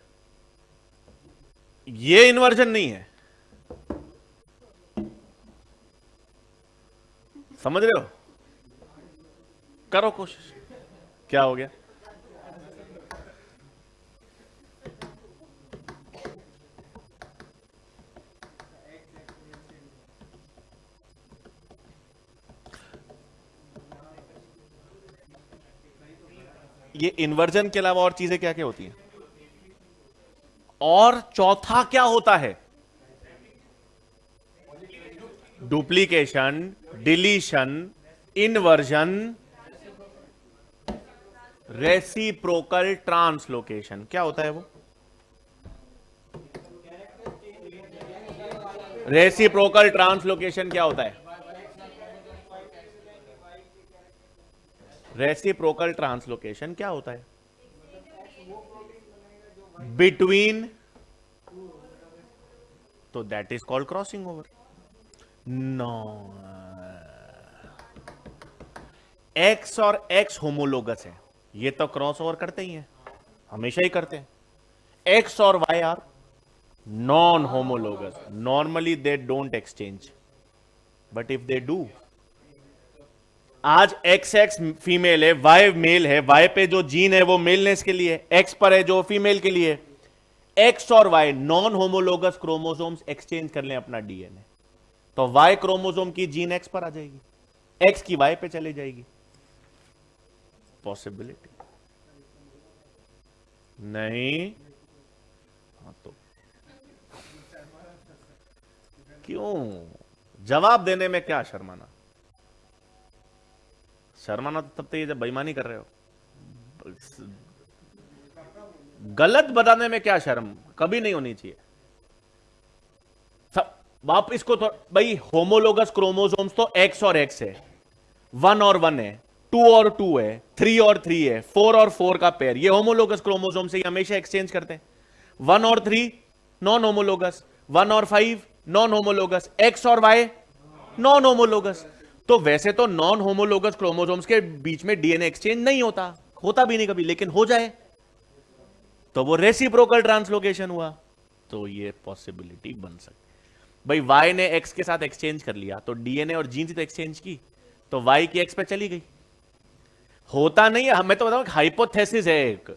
ये इन्वर्जन नहीं है, समझ रहे हो? करो कोशिश। क्या हो गया? ये इन्वर्जन के अलावा और चीजें क्या क्या होती हैं? और चौथा क्या होता है? Duplication, deletion, inversion, reciprocal translocation. क्या होता है वो? रेसिप्रोकल ट्रांसलोकेशन क्या होता है? रेसिप्रोकल ट्रांसलोकेशन क्या होता है? बिटवीन, तो that is called crossing over. No, X और एक्स होमोलोगस है, ये तो क्रॉस ओवर करते ही हैं, हमेशा ही करते हैं। एक्स और Y are non homologous, normally they don't exchange, but if they do, आज एक्स एक्स फीमेल है, वाई मेल है, वाई पे जो जीन है वो मेलनेस के लिए, एक्स पर है जो फीमेल के लिए। एक्स और Y non homologous chromosomes exchange कर लें अपना डीएनए, तो वाई क्रोमोसोम की जीन एक्स पर आ जाएगी, एक्स की वाई पे चली जाएगी। पॉसिबिलिटी नहीं? हाँ तो क्यों जवाब देने में क्या शर्माना? शर्माना तो तब तो ये जब बेईमानी कर रहे हो। गलत बताने में क्या शर्म कभी नहीं होनी चाहिए। सब आप इसको तो भाई, होमोलोगस क्रोमोसोम्स तो एक्स और एक्स है, 1 और 1 है, 2 और 2 है, 3 और 3 है, 4 और 4 का पेयर, ये होमोलोगस क्रोमोसोम से हमेशा एक्सचेंज करते हैं। 1 और 3 नॉन होमोलोगस, 1 और 5 नॉन होमोलोगस, एक्स और वाई नॉन होमोलोगस। तो वैसे तो नॉन होमोलोगस क्रोमोसोम्स के बीच में डीएनए एक्सचेंज नहीं होता, होता भी नहीं कभी, लेकिन हो जाए तो वो रेसिप्रोकल ट्रांसलोकेशन हुआ, तो ये पॉसिबिलिटी बन सकती। भाई वाई ने एक्स के साथ एक्सचेंज कर लिया, तो डीएनए और जीन से तो एक्सचेंज की, तो वाई की एक्स पे चली गई। होता नहीं है, मैं तो बताऊं हाइपोथेसिस है एक।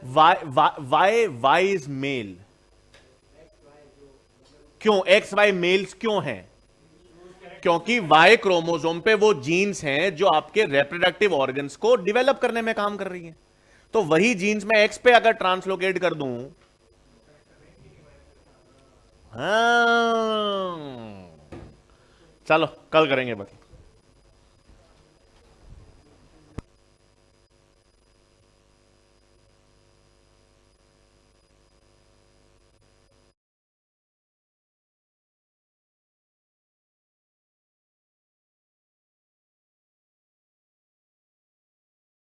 वाई इज मेल, क्यों एक्स वाई मेल्स क्यों हैं? क्योंकि वाई क्रोमोसोम पे वो जीन्स हैं जो आपके रिप्रोडक्टिव ऑर्गन्स को डेवलप करने में काम कर रही हैं। तो वही जीन्स मैं एक्स पे अगर ट्रांसलोकेट कर दूं, हाँ, चलो कल करेंगे बाकी।